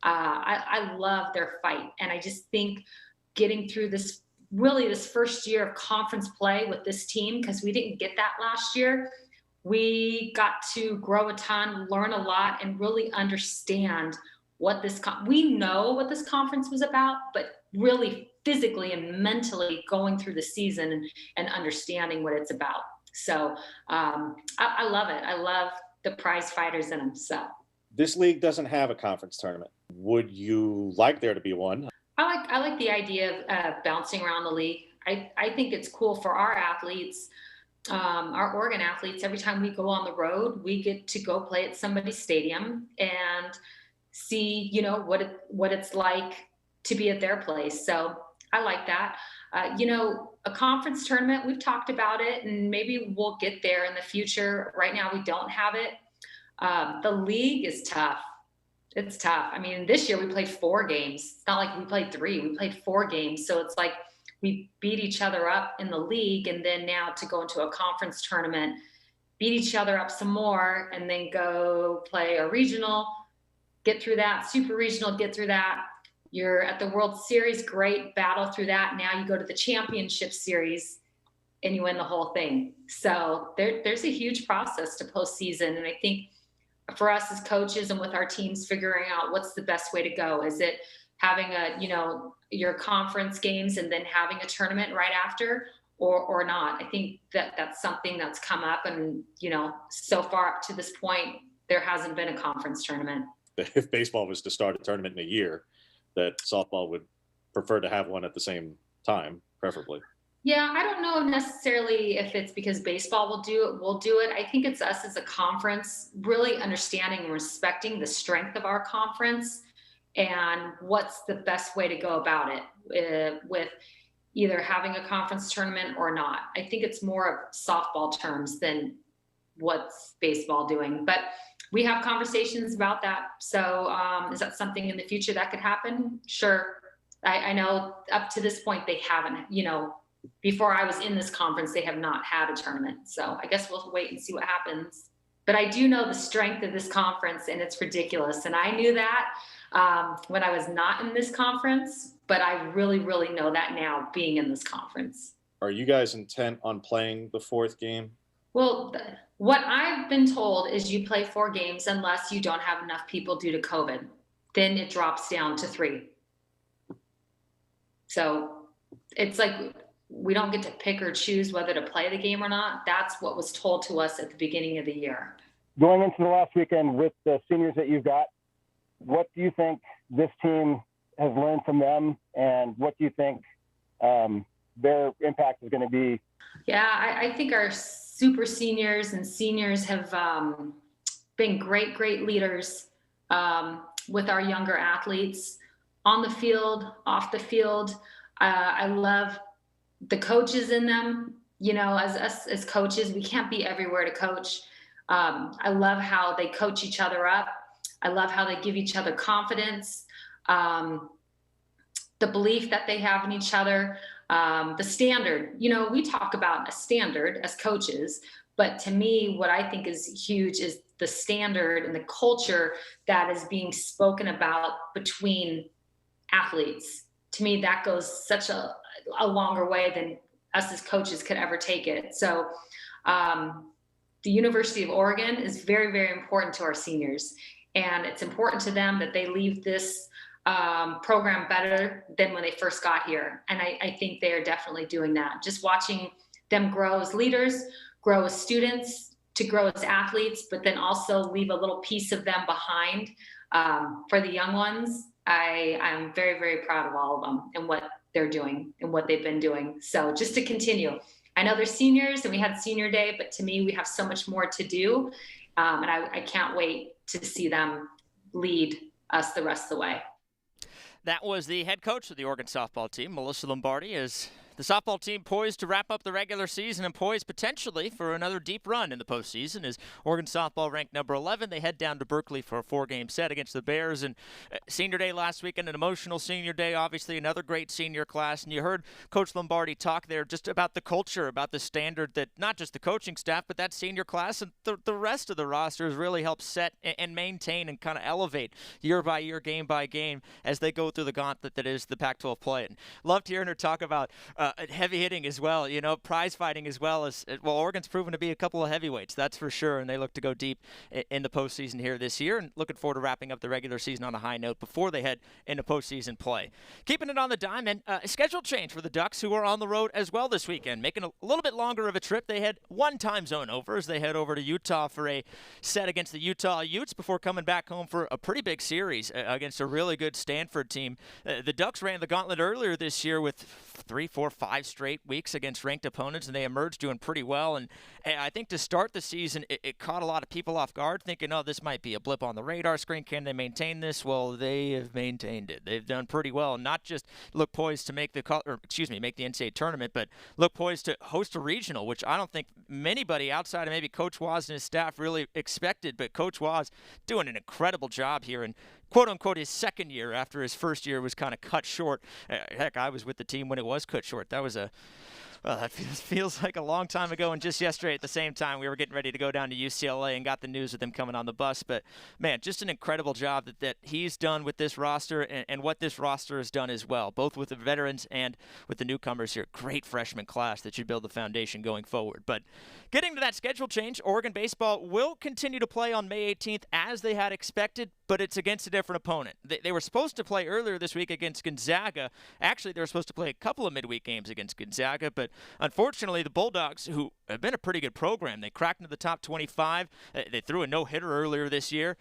Speaker 16: I love their fight. And I just think getting through this first year of conference play with this team, because we didn't get that last year, we got to grow a ton, learn a lot, and really understand what we know what this conference was about, but really physically and mentally going through the season and understanding what it's about. So I love it. I love the prize fighters in them. So
Speaker 17: this league doesn't have a conference tournament. Would you like there to be one?
Speaker 16: I like the idea of bouncing around the league. I think it's cool for our athletes, our Oregon athletes. Every time we go on the road, we get to go play at somebody's stadium and see, what it's like to be at their place. So I like that. A conference tournament, we've talked about it, and maybe we'll get there in the future. Right now, we don't have it. The league is tough. It's tough. I mean, this year we played 4 games. It's not like we played 3. We played 4 games. So it's like we beat each other up in the league, and then now to go into a conference tournament, beat each other up some more, and then go play a regional, get through that, super regional, get through that. You're at the World Series, great, battle through that. Now you go to the championship series and you win the whole thing. So there's a huge process to postseason. And I think for us as coaches and with our teams, figuring out what's the best way to go. Is it having your conference games and then having a tournament right after, or not? I think that's something that's come up, and so far up to this point, there hasn't been a conference tournament.
Speaker 17: If baseball was to start a tournament in a year, that softball would prefer to have one at the same time, preferably.
Speaker 16: Yeah, I don't know necessarily if it's because baseball will do it. I think it's us as a conference really understanding and respecting the strength of our conference and what's the best way to go about it with either having a conference tournament or not. I think it's more of softball terms than what's baseball doing. But we have conversations about that. So is that something in the future that could happen? Sure. I know up to this point they haven't, before I was in this conference, they have not had a tournament. So I guess we'll wait and see what happens. But I do know the strength of this conference, and it's ridiculous. And I knew that when I was not in this conference, but I really, really know that now being in this conference.
Speaker 17: Are you guys intent on playing the 4th game?
Speaker 16: Well, what I've been told is you play 4 games unless you don't have enough people due to COVID. Then it drops down to 3. So it's like we don't get to pick or choose whether to play the game or not. That's what was told to us at the beginning of the year.
Speaker 15: Going into the last weekend with the seniors that you've got, what do you think this team has learned from them, and what do you think their impact is going to be?
Speaker 16: Yeah, I think our super seniors and seniors have been great leaders with our younger athletes on the field, off the field. I love the coaches in them. As us as coaches, we can't be everywhere to coach. I love how they coach each other up. I love how they give each other confidence, the belief that they have in each other, the standard. We talk about a standard as coaches, but to me, what I think is huge is the standard and the culture that is being spoken about between athletes. To me, that goes such a longer way than us as coaches could ever take it. So the University of Oregon is very, very important to our seniors. And it's important to them that they leave this program better than when they first got here. And I think they are definitely doing that. Just watching them grow as leaders, grow as students, to grow as athletes, but then also leave a little piece of them behind for the young ones. I'm very, very proud of all of them and what they're doing and what they've been doing. So just to continue, I know they're seniors and we had senior day, but to me, we have so much more to do. And I can't wait to see them lead us the rest of the way.
Speaker 6: That was the head coach of the Oregon softball team, Melyssa Lombardi, as the softball team poised to wrap up the regular season and poised potentially for another deep run in the postseason. As Oregon softball ranked number 11, they head down to Berkeley for a 4-game set against the Bears. And senior day last weekend, an emotional senior day, obviously another great senior class. And you heard Coach Lombardi talk there just about the culture, about the standard that not just the coaching staff, but that senior class and the rest of the rosters really help set and maintain and kind of elevate year by year, game by game as they go through the gauntlet that is the Pac-12 play. And loved hearing her talk about heavy hitting as well, prize fighting as well. As well, Oregon's proven to be a couple of heavyweights, that's for sure, and they look to go deep in the postseason here this year, and looking forward to wrapping up the regular season on a high note before they head into postseason play. Keeping it on the diamond, a schedule change for the Ducks, who are on the road as well this weekend, making a little bit longer of a trip. They head one time zone over as they head over to Utah for a set against the Utah Utes before coming back home for a pretty big series against a really good Stanford team. The Ducks ran the gauntlet earlier this year with 3, 4, 5 straight weeks against ranked opponents, and they emerged doing pretty well. And I think to start the season, it caught a lot of people off guard, thinking, oh, this might be a blip on the radar screen. Can they maintain this? Well, they have maintained it. They've done pretty well, not just look poised to make the NCAA tournament, but look poised to host a regional, which I don't think anybody outside of maybe Coach Waz and his staff really expected. But Coach Waz doing an incredible job here and quote-unquote his second year after his first year was kind of cut short. Heck, I was with the team when it was cut short. That was that feels like a long time ago, and just yesterday at the same time we were getting ready to go down to UCLA and got the news of them coming on the bus. But, man, just an incredible job that he's done with this roster and what this roster has done as well, both with the veterans and with the newcomers here. Great freshman class that should build the foundation going forward. But getting to that schedule change, Oregon baseball will continue to play on May 18th as they had expected, but it's against a different opponent. They were supposed to play earlier this week against Gonzaga. Actually, they were supposed to play a couple of midweek games against Gonzaga, but unfortunately, the Bulldogs, who have been a pretty good program, they cracked into the top 25. They threw a no-hitter earlier this year.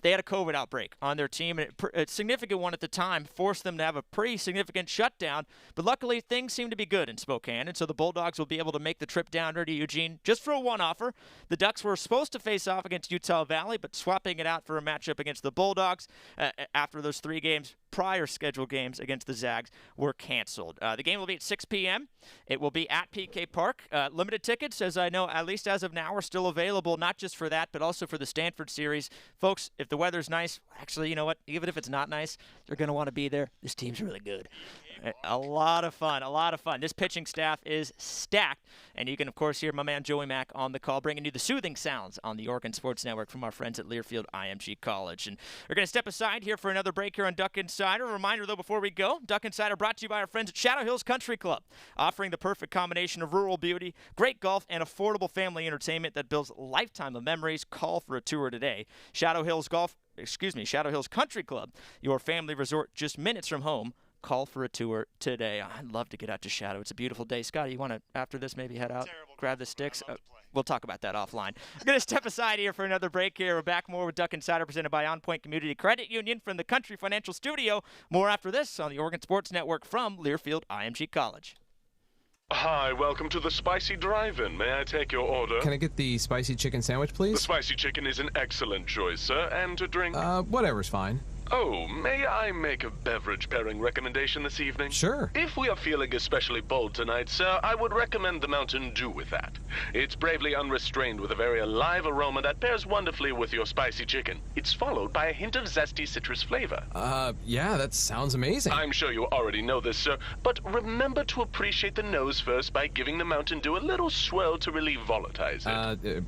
Speaker 6: They had a COVID outbreak on their team, and a significant one at the time, forced them to have a pretty significant shutdown. But luckily, things seem to be good in Spokane, and so the Bulldogs will be able to make the trip down there to Eugene just for a one-offer. The Ducks were supposed to face off against Utah Valley, but swapping it out for a matchup against the Bulldogs after those 3 games, prior scheduled games against the Zags, were canceled. The game will be at 6 p.m. It will be at PK Park. Limited tickets, as I know, at least as of now, are still available, not just for that, but also for the Stanford series. Folks, if the weather's nice, actually, you know what? Even if it's not nice, you're going to want to be there. This team's really good. A lot of fun, a lot of fun. This pitching staff is stacked, and you can, of course, hear my man Joey Mack on the call, bringing you the soothing sounds on the Oregon Sports Network from our friends at Learfield IMG College. And we're going to step aside here for another break here on Duck Insider. A reminder, though, before we go, Duck Insider brought to you by our friends at Shadow Hills Country Club, offering the perfect combination of rural beauty, great golf, and affordable family entertainment that builds a lifetime of memories. Call for a tour today. Shadow Hills Country Club, your family resort just minutes from home. Call for a tour today. I'd love to get out to Shadow. It's a beautiful day. Scotty, you want to, after this, maybe head out, grab the sticks? We'll talk about that offline. I'm going to step aside here for another break here. We're back more with Duck Insider presented by On Point Community Credit Union from the Country Financial Studio. More after this on the Oregon Sports Network from Learfield IMG College.
Speaker 3: Hi, welcome to the Spicy Drive-In. May I take your order?
Speaker 7: Can I get the spicy chicken sandwich, please?
Speaker 3: The spicy chicken is an excellent choice, sir. And to drink?
Speaker 7: Whatever's fine.
Speaker 3: Oh, may I make a beverage pairing recommendation this evening?
Speaker 7: Sure.
Speaker 3: If we are feeling especially bold tonight, sir, I would recommend the Mountain Dew with that. It's bravely unrestrained with a very alive aroma that pairs wonderfully with your spicy chicken. It's followed by a hint of zesty citrus flavor.
Speaker 7: Yeah, that sounds amazing.
Speaker 3: I'm sure you already know this, sir, but remember to appreciate the nose first by giving the Mountain Dew a little swirl to really volatilize it.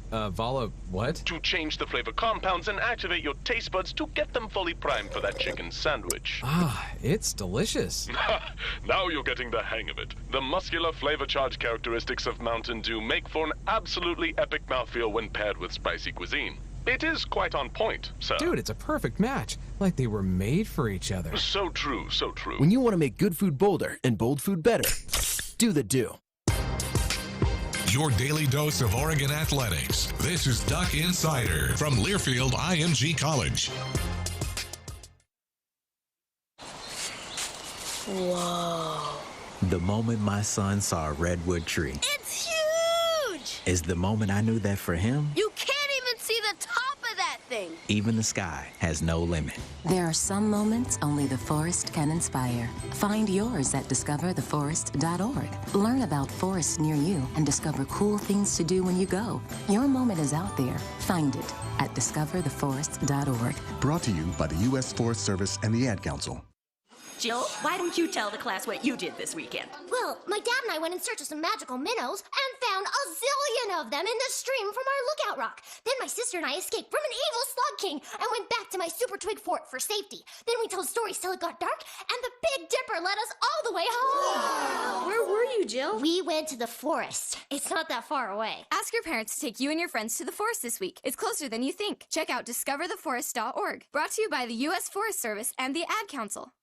Speaker 7: What?
Speaker 3: To change the flavor compounds and activate your taste buds to get them fully primed for that chicken sandwich.
Speaker 7: It's delicious.
Speaker 3: Now you're getting the hang of it. The muscular flavor charge characteristics of Mountain Dew make for an absolutely epic mouthfeel when paired with spicy cuisine. It is quite on point, sir.
Speaker 7: Dude, it's a perfect match. Like they were made for each other.
Speaker 3: So true, so true.
Speaker 8: When you want to make good food bolder and bold food better, do the Dew.
Speaker 2: Your daily dose of Oregon athletics. This is Duck Insider from Learfield IMG College.
Speaker 24: Whoa. The moment my son saw a redwood tree.
Speaker 25: It's huge!
Speaker 24: Is the moment I knew that for him,
Speaker 25: You can't even see the top of that thing.
Speaker 24: even the sky has no limit.
Speaker 26: There are some moments only the forest can inspire. Find yours at discovertheforest.org. Learn about forests near you and discover cool things to do when you go. Your moment is out there. Find it at discovertheforest.org.
Speaker 27: Brought to you by the U.S. Forest Service and the Ad Council.
Speaker 28: Jill, why don't you tell the class what you did this weekend?
Speaker 4: Well, my dad and I went in search of some magical minnows and found a zillion of them in the stream from our lookout rock. Then my sister and I escaped from an evil slug king and went back to my super twig fort for safety. Then we told stories till it got dark, and the Big Dipper led us all the way home.
Speaker 29: Wow. Where were you, Jill?
Speaker 4: We went to the forest. It's not that far away.
Speaker 29: Ask your parents to take you and your friends to the forest this week. It's closer than you think. Check out discovertheforest.org. Brought to you by the U.S. Forest Service and the Ad Council.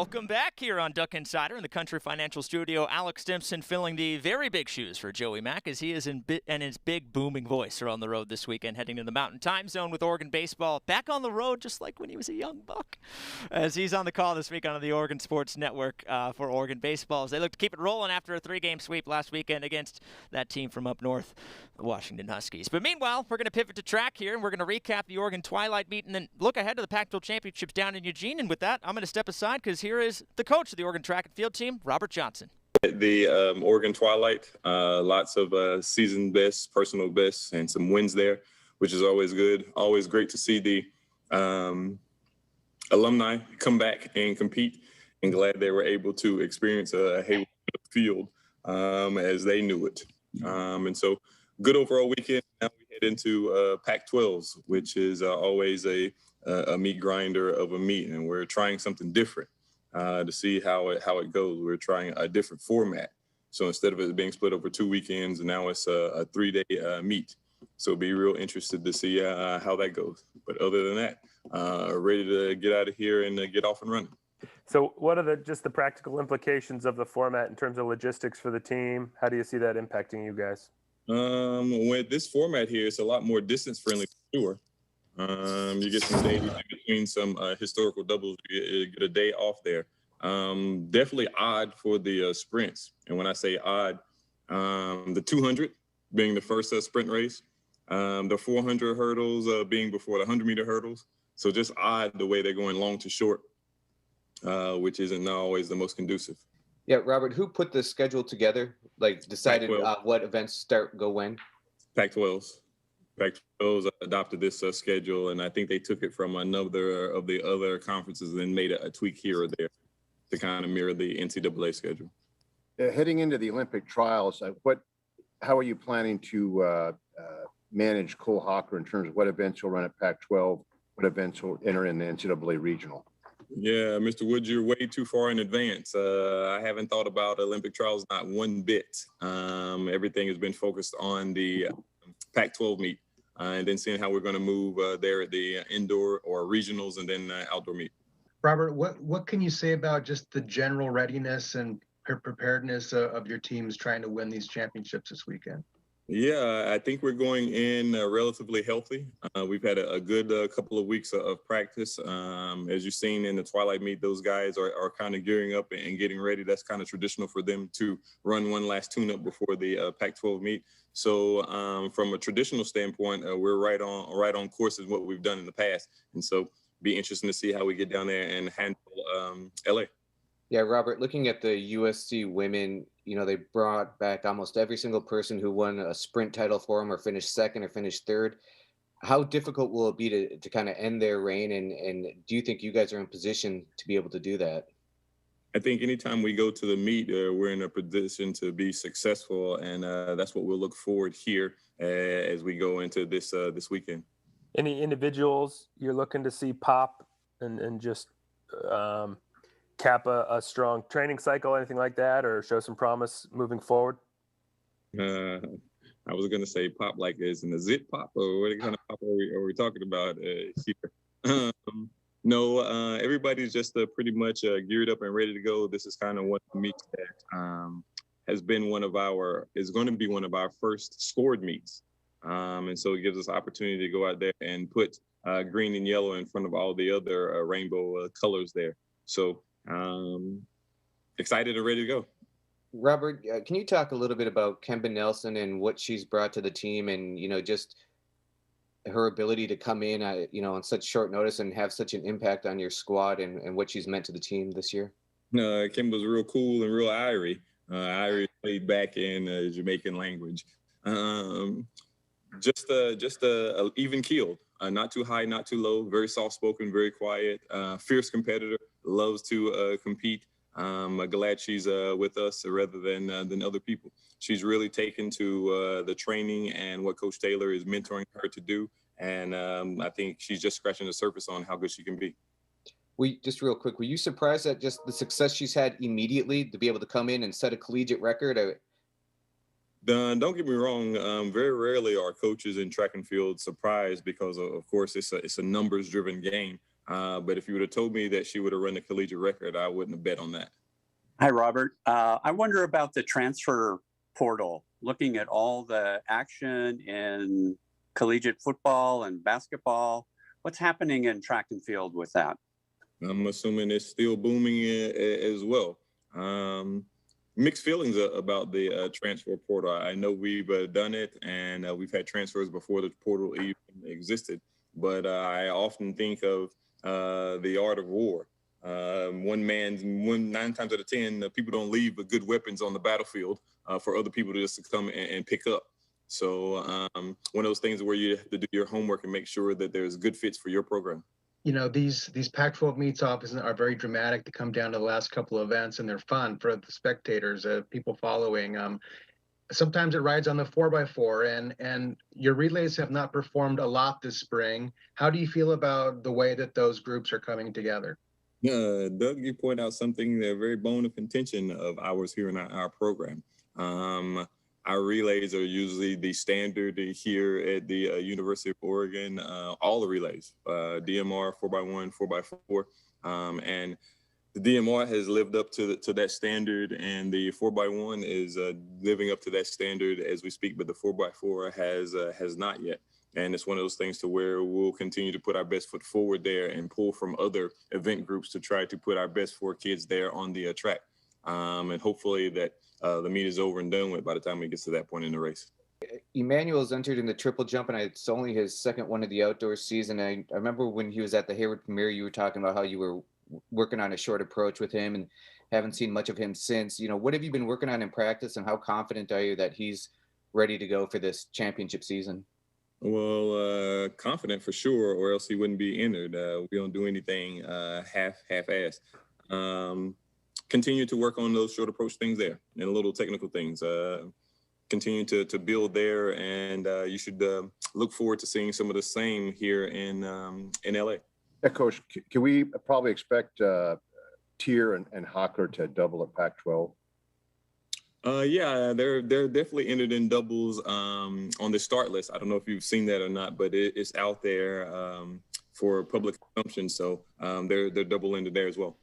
Speaker 6: Welcome back here on Duck Insider in the Country Financial Studio. Alex Stimson filling the very big shoes for Joey Mack as he is in his big booming voice are on the road this weekend, heading to the Mountain Time Zone with Oregon baseball. Back on the road just like when he was a young buck, as he's on the call this week on the Oregon Sports Network for Oregon baseball as they look to keep it rolling after a 3-game sweep last weekend against that team from up north, the Washington Huskies. But meanwhile, we're going to pivot to track here, and we're going to recap the Oregon Twilight meet and then look ahead to the Pac-12 Championships down in Eugene. And with that, I'm going to step aside because here is the coach of the Oregon track and field team, Robert Johnson.
Speaker 9: The Oregon Twilight, lots of season bests, personal bests, and some wins there, which is always good. Always great to see the alumni come back and compete, and glad they were able to experience a Hayward field as they knew it. And so good overall weekend. Now we head into Pac-12s, which is always a meat grinder of a meet, and we're trying something different. To see how it goes. We're trying a different format. So instead of it being split over 2 weekends, now it's a 3-day meet. So be real interested to see how that goes. But other than that, ready to get out of here and get off and running.
Speaker 10: So what are just the practical implications of the format in terms of logistics for the team? How do you see that impacting you guys?
Speaker 9: With this format here, it's a lot more distance friendly for sure. You get some days in between some historical doubles. You get a day off there. Definitely odd for the sprints. And when I say odd, the 200 being the first sprint race, the 400 hurdles being before the 100-meter hurdles. So just odd the way they're going long to short, which isn't always the most conducive.
Speaker 11: Yeah, Robert, who put the schedule together? Like decided what events start, go when?
Speaker 9: Pac-12s. Pac-12s adopted this schedule, and I think they took it from another of the other conferences and then made a tweak here or there to kind of mirror the NCAA schedule.
Speaker 12: Heading into the Olympic trials, how are you planning to manage Cole Hawker in terms of what events he'll run at Pac-12, what events he'll enter in the NCAA regional?
Speaker 9: Yeah, Mr. Woods, you're way too far in advance. I haven't thought about Olympic trials, not one bit. Everything has been focused on the Pac-12 meet. And then seeing how we're going to move there at the indoor or regionals and then outdoor meet.
Speaker 13: Robert, what can you say about just the general readiness and preparedness of your teams trying to win these championships this weekend?
Speaker 9: Yeah, I think we're going in relatively healthy. We've had a good couple of weeks of practice. As you've seen in the Twilight meet, those guys are kind of gearing up and getting ready. That's kind of traditional for them to run one last tune-up before the Pac-12 meet. So from a traditional standpoint, we're right on course with what we've done in the past. And so be interesting to see how we get down there and handle LA.
Speaker 11: Yeah, Robert, looking at the USC women, they brought back almost every single person who won a sprint title for them or finished second or finished third. How difficult will it be to kind of end their reign? And do you think you guys are in position to be able to do that?
Speaker 9: I think anytime we go to the meet, we're in a position to be successful. And that's what we'll look forward here as we go into this weekend.
Speaker 10: Any individuals you're looking to see pop and just cap a strong training cycle, anything like that, or show some promise moving forward?
Speaker 9: I was going to say pop like as in a zit pop, or what kind of pop are we talking about here? No, everybody's just pretty much geared up and ready to go. This is kind of one of the meets that is going to be one of our first scored meets. And so it gives us opportunity to go out there and put green and yellow in front of all the other rainbow colors there. So excited and ready to go.
Speaker 11: Robert, can you talk a little bit about Kemba Nelson and what she's brought to the team and, just her ability to come in, on such short notice and have such an impact on your squad and what she's meant to the team this year?
Speaker 9: Kemba's real cool and real Irie. Irie played back in Jamaican language. Just even keeled, not too high, not too low, very soft-spoken, very quiet, fierce competitor, loves to compete. I'm glad she's with us rather than other people. She's really taken to the training and what Coach Taylor is mentoring her to do. And I think she's just scratching the surface on how good she can be.
Speaker 11: Just real quick, were you surprised at just the success she's had immediately to be able to come in and set a collegiate record?
Speaker 9: Don't get me wrong. Very rarely are coaches in track and field surprised because, of course, it's a numbers-driven game. But if you would have told me that she would have run the collegiate record, I wouldn't have bet on that.
Speaker 1: Hi, Robert. I wonder about the transfer portal, looking at all the action in collegiate football and basketball. What's happening in track and field with that?
Speaker 9: I'm assuming it's still booming as well. Mixed feelings about the transfer portal. I know we've done it, and we've had transfers before the portal even existed. But I often think of the art of war. 9 times out of 10, people don't leave good weapons on the battlefield for other people to just come and pick up. So one of those things where you have to do your homework and make sure that there's good fits for your program.
Speaker 13: You know, these Pac-12 meets often are very dramatic. They come down to the last couple of events, and they're fun for the spectators, people following. Sometimes it rides on the 4x4, and your relays have not performed a lot this spring. How do you feel about the way that those groups are coming together?
Speaker 9: Doug, you point out something, the very bone of contention of ours here in our program. Our relays are usually the standard here at the University of Oregon, all the relays, DMR, 4x1, 4x4. And the DMR has lived up to that standard, and the 4x1 is living up to that standard as we speak, but the 4x4 has not yet. And it's one of those things to where we'll continue to put our best foot forward there and pull from other event groups to try to put our best 4 kids there on the track. And hopefully that the meet is over and done with by the time it gets to that point in the race.
Speaker 11: Emmanuel's entered in the triple jump, and it's only his second one of the outdoor season. I remember when he was at the Hayward premiere, you were talking about how you were working on a short approach with him and haven't seen much of him since. You know, what have you been working on in practice, and how confident are you that he's ready to go for this championship season?
Speaker 9: Well, confident for sure, or else he wouldn't be entered. We don't do anything half-assed. Continue to work on those short approach things there and little technical things. Continue to build there, and you should look forward to seeing some of the same here in LA.
Speaker 12: Yeah, Coach, can we probably expect Tier and Hocker to double at Pac-12?
Speaker 9: Yeah, they're definitely entered in doubles on the start list. I don't know if you've seen that or not, but it's out there for public consumption. So they're double ended there as well.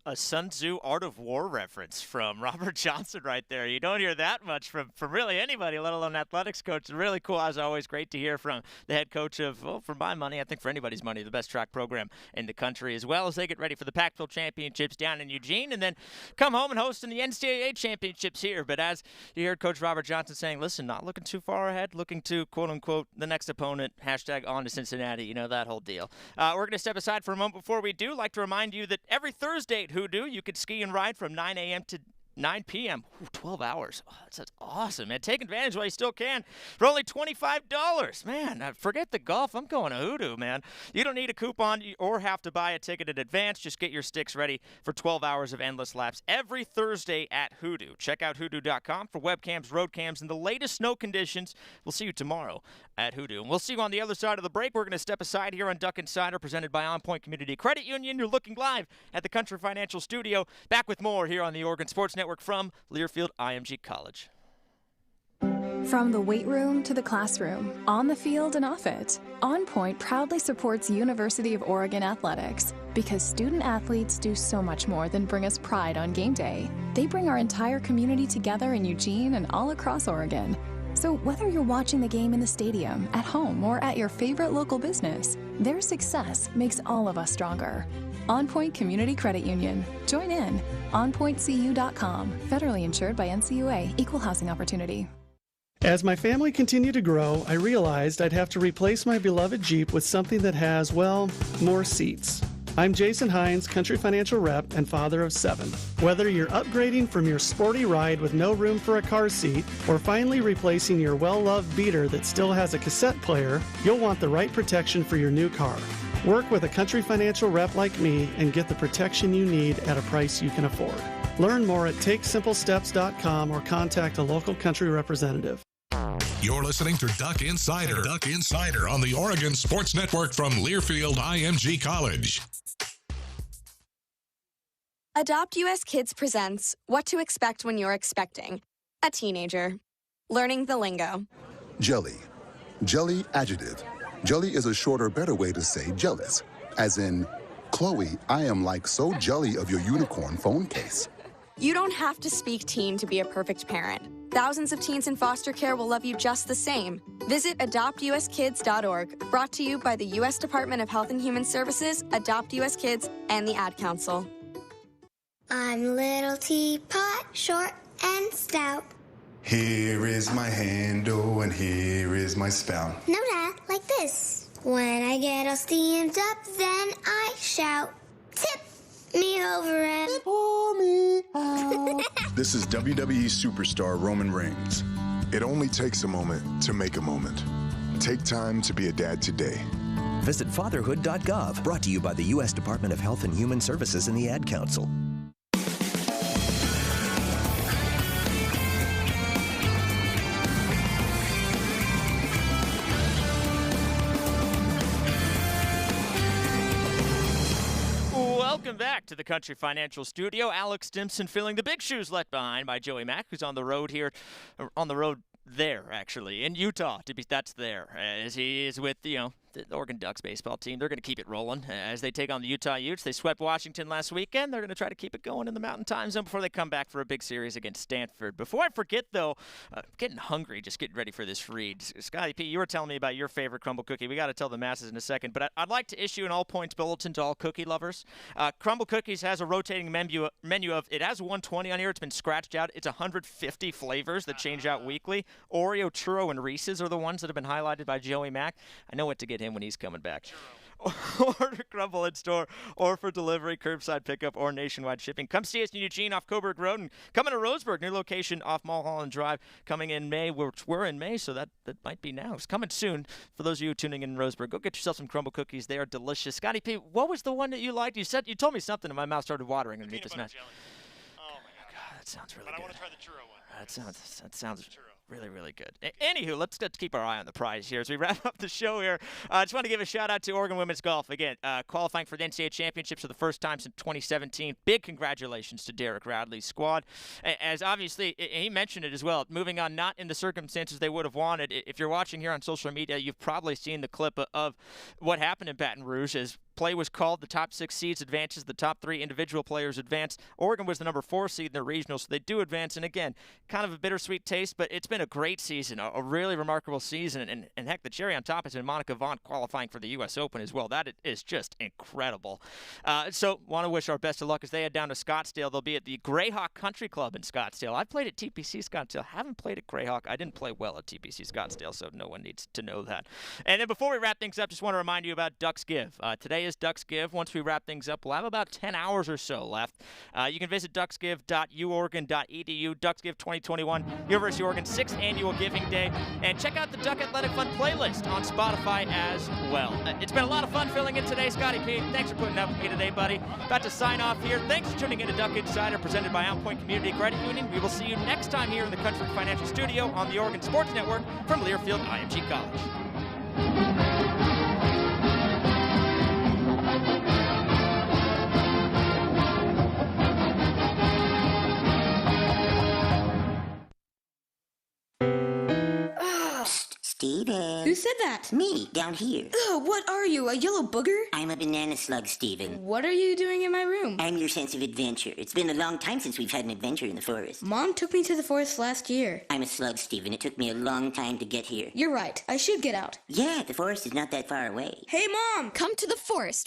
Speaker 6: A Sun Tzu Art of War reference from Robert Johnson right there. You don't hear that much from really anybody, let alone athletics coach. Really cool. As always, great to hear from the head coach of, well, for my money, I think for anybody's money, the best track program in the country, as well as they get ready for the Pac-12 championships down in Eugene and then come home and hosting the NCAA championships here. But as you heard Coach Robert Johnson saying, listen, not looking too far ahead, looking to, quote unquote, the next opponent, hashtag on to Cincinnati, you know, that whole deal. We're going to step aside for a moment before we do. Like to remind you that every Thursday at Hoodoo, you could ski and ride from 9 a.m. to 9 p.m. Ooh, 12 hours. Oh, that's awesome, man. Take advantage while you still can for only $25. Man, forget the golf. I'm going to Hoodoo, man. You don't need a coupon or have to buy a ticket in advance. Just get your sticks ready for 12 hours of endless laps every Thursday at Hoodoo. Check out hoodoo.com for webcams, road cams, and the latest snow conditions. We'll see you tomorrow at Hoodoo. And we'll see you on the other side of the break. We're going to step aside here on Duck Insider, presented by On Point Community Credit Union. You're looking live at the Country Financial Studio. Back with more here on the Oregon Sports Network from Learfield IMG College.
Speaker 5: From the weight room to the classroom, on the field and off it, On Point proudly supports University of Oregon athletics because student athletes do so much more than bring us pride on game day. They bring our entire community together in Eugene and all across Oregon. So whether you're watching the game in the stadium, at home, or at your favorite local business, their success makes all of us stronger. On Point Community Credit Union. Join in. OnPointCU.com. Federally insured by NCUA. Equal housing opportunity.
Speaker 14: As my family continued to grow, I realized I'd have to replace my beloved Jeep with something that has, well, more seats. I'm Jason Hines, Country Financial Rep and father of 7. Whether you're upgrading from your sporty ride with no room for a car seat or finally replacing your well-loved beater that still has a cassette player, you'll want the right protection for your new car. Work with a Country Financial Rep like me and get the protection you need at a price you can afford. Learn more at TakeSimpleSteps.com or contact a local Country representative.
Speaker 2: You're listening to Duck Insider. Duck Insider on the Oregon Sports Network from Learfield IMG College.
Speaker 29: Adopt US Kids presents What to Expect When You're Expecting a Teenager. Learning the lingo.
Speaker 27: Jelly. Jelly adjective. Jelly is a shorter, better way to say jealous. As in, Chloe, I am like so jelly of your unicorn phone case.
Speaker 15: You don't have to speak teen to be a perfect parent. Thousands of teens in foster care will love you just the same. Visit adoptuskids.org, brought to you by the U.S. Department of Health and Human Services, Adopt U.S. Kids, and the Ad Council.
Speaker 4: I'm little teapot, short and stout.
Speaker 16: Here is my handle and here is my spout.
Speaker 4: No, Dad, like this. When I get all steamed up, then I shout, tip me over and pour me out.
Speaker 27: This is WWE superstar Roman Reigns. It only takes a moment to make a moment. Take time to be a dad today.
Speaker 17: Visit fatherhood.gov, brought to you by the U.S. Department of Health and Human Services and the Ad Council.
Speaker 6: Welcome back to the Country Financial Studio. Alex Stimson filling the big shoes left behind by Joey Mack, who's on the road here, on the road there, actually, in Utah. That's there, as he is with, the Oregon Ducks baseball team. They're going to keep it rolling as they take on the Utah Utes. They swept Washington last weekend. They're going to try to keep it going in the Mountain Time Zone before they come back for a big series against Stanford. Before I forget, though, getting hungry just getting ready for this read. Scotty P., you were telling me about your favorite crumble cookie. We got to tell the masses in a second, but I'd like to issue an all-points bulletin to all cookie lovers. Crumble Cookies has a rotating menu of, it has 120 on here. It's been scratched out. It's 150 flavors that change out weekly. Oreo, churro, and Reese's are the ones that have been highlighted by Joey Mack. I know what to get him when he's coming back. Order Crumble in store or for delivery, curbside pickup, or nationwide shipping. Come see us in Eugene off Coburg Road and coming to Roseburg, new location off Mulholland Drive, coming in May. We're in May, so that might be now. It's coming soon. For those of you tuning in Roseburg, go get yourself some Crumble Cookies. They are delicious. Scotty P., what was the one that you liked? You told me something and my mouth started watering underneath this match.
Speaker 18: Oh, my God.
Speaker 6: That sounds really good.
Speaker 18: But I want to try the churro one.
Speaker 6: That sounds really, really good. Anywho, let's keep our eye on the prize here as we wrap up the show here. I just want to give a shout-out to Oregon Women's Golf. Again, qualifying for the Ncaa Championships for the first time since 2017. Big congratulations to Derek Radley's squad. As obviously, he mentioned it as well, moving on not in the circumstances they would have wanted. If you're watching here on social media, you've probably seen the clip of what happened in Baton Rouge as play was called. The top 6 seeds advances. The top 3 individual players advance. Oregon was the number 4 seed in the regional, so they do advance. And again, kind of a bittersweet taste, but it's been a great season, a really remarkable season. And heck, the cherry on top has been Monica Vaughn qualifying for the U.S. Open as well. That is just incredible. So want to wish our best of luck as they head down to Scottsdale. They'll be at the Greyhawk Country Club in Scottsdale. I've played at TPC Scottsdale. Haven't played at Greyhawk. I didn't play well at TPC Scottsdale, so no one needs to know that. And then before we wrap things up, just want to remind you about Ducks Give. Today is Ducks Give. Once we wrap things up, we'll have about 10 hours or so left. You can visit ducksgive.uoregon.edu. Ducks Give 2021, University of Oregon 6th Annual Giving Day. And check out the Duck Athletic Fund playlist on Spotify as well. It's been a lot of fun filling in today. Scotty P., thanks for putting up with me today, buddy. About to sign off here. Thanks for tuning in to Duck Insider, presented by Outpoint Community Credit Union. We will see you next time here in the Country Financial Studio on the Oregon Sports Network from Learfield IMG College.
Speaker 19: Steven.
Speaker 25: Who said that?
Speaker 19: Me, down here.
Speaker 25: Ugh, what are you, a yellow booger?
Speaker 19: I'm a banana slug, Steven.
Speaker 25: What are you doing in my room?
Speaker 19: I'm your sense of adventure. It's been a long time since we've had an adventure in the forest.
Speaker 25: Mom took me to the forest last year.
Speaker 19: I'm a slug, Steven. It took me a long time to get here.
Speaker 25: You're right. I should get out.
Speaker 19: Yeah, the forest is not that far away.
Speaker 25: Hey, Mom!
Speaker 29: Come to the forest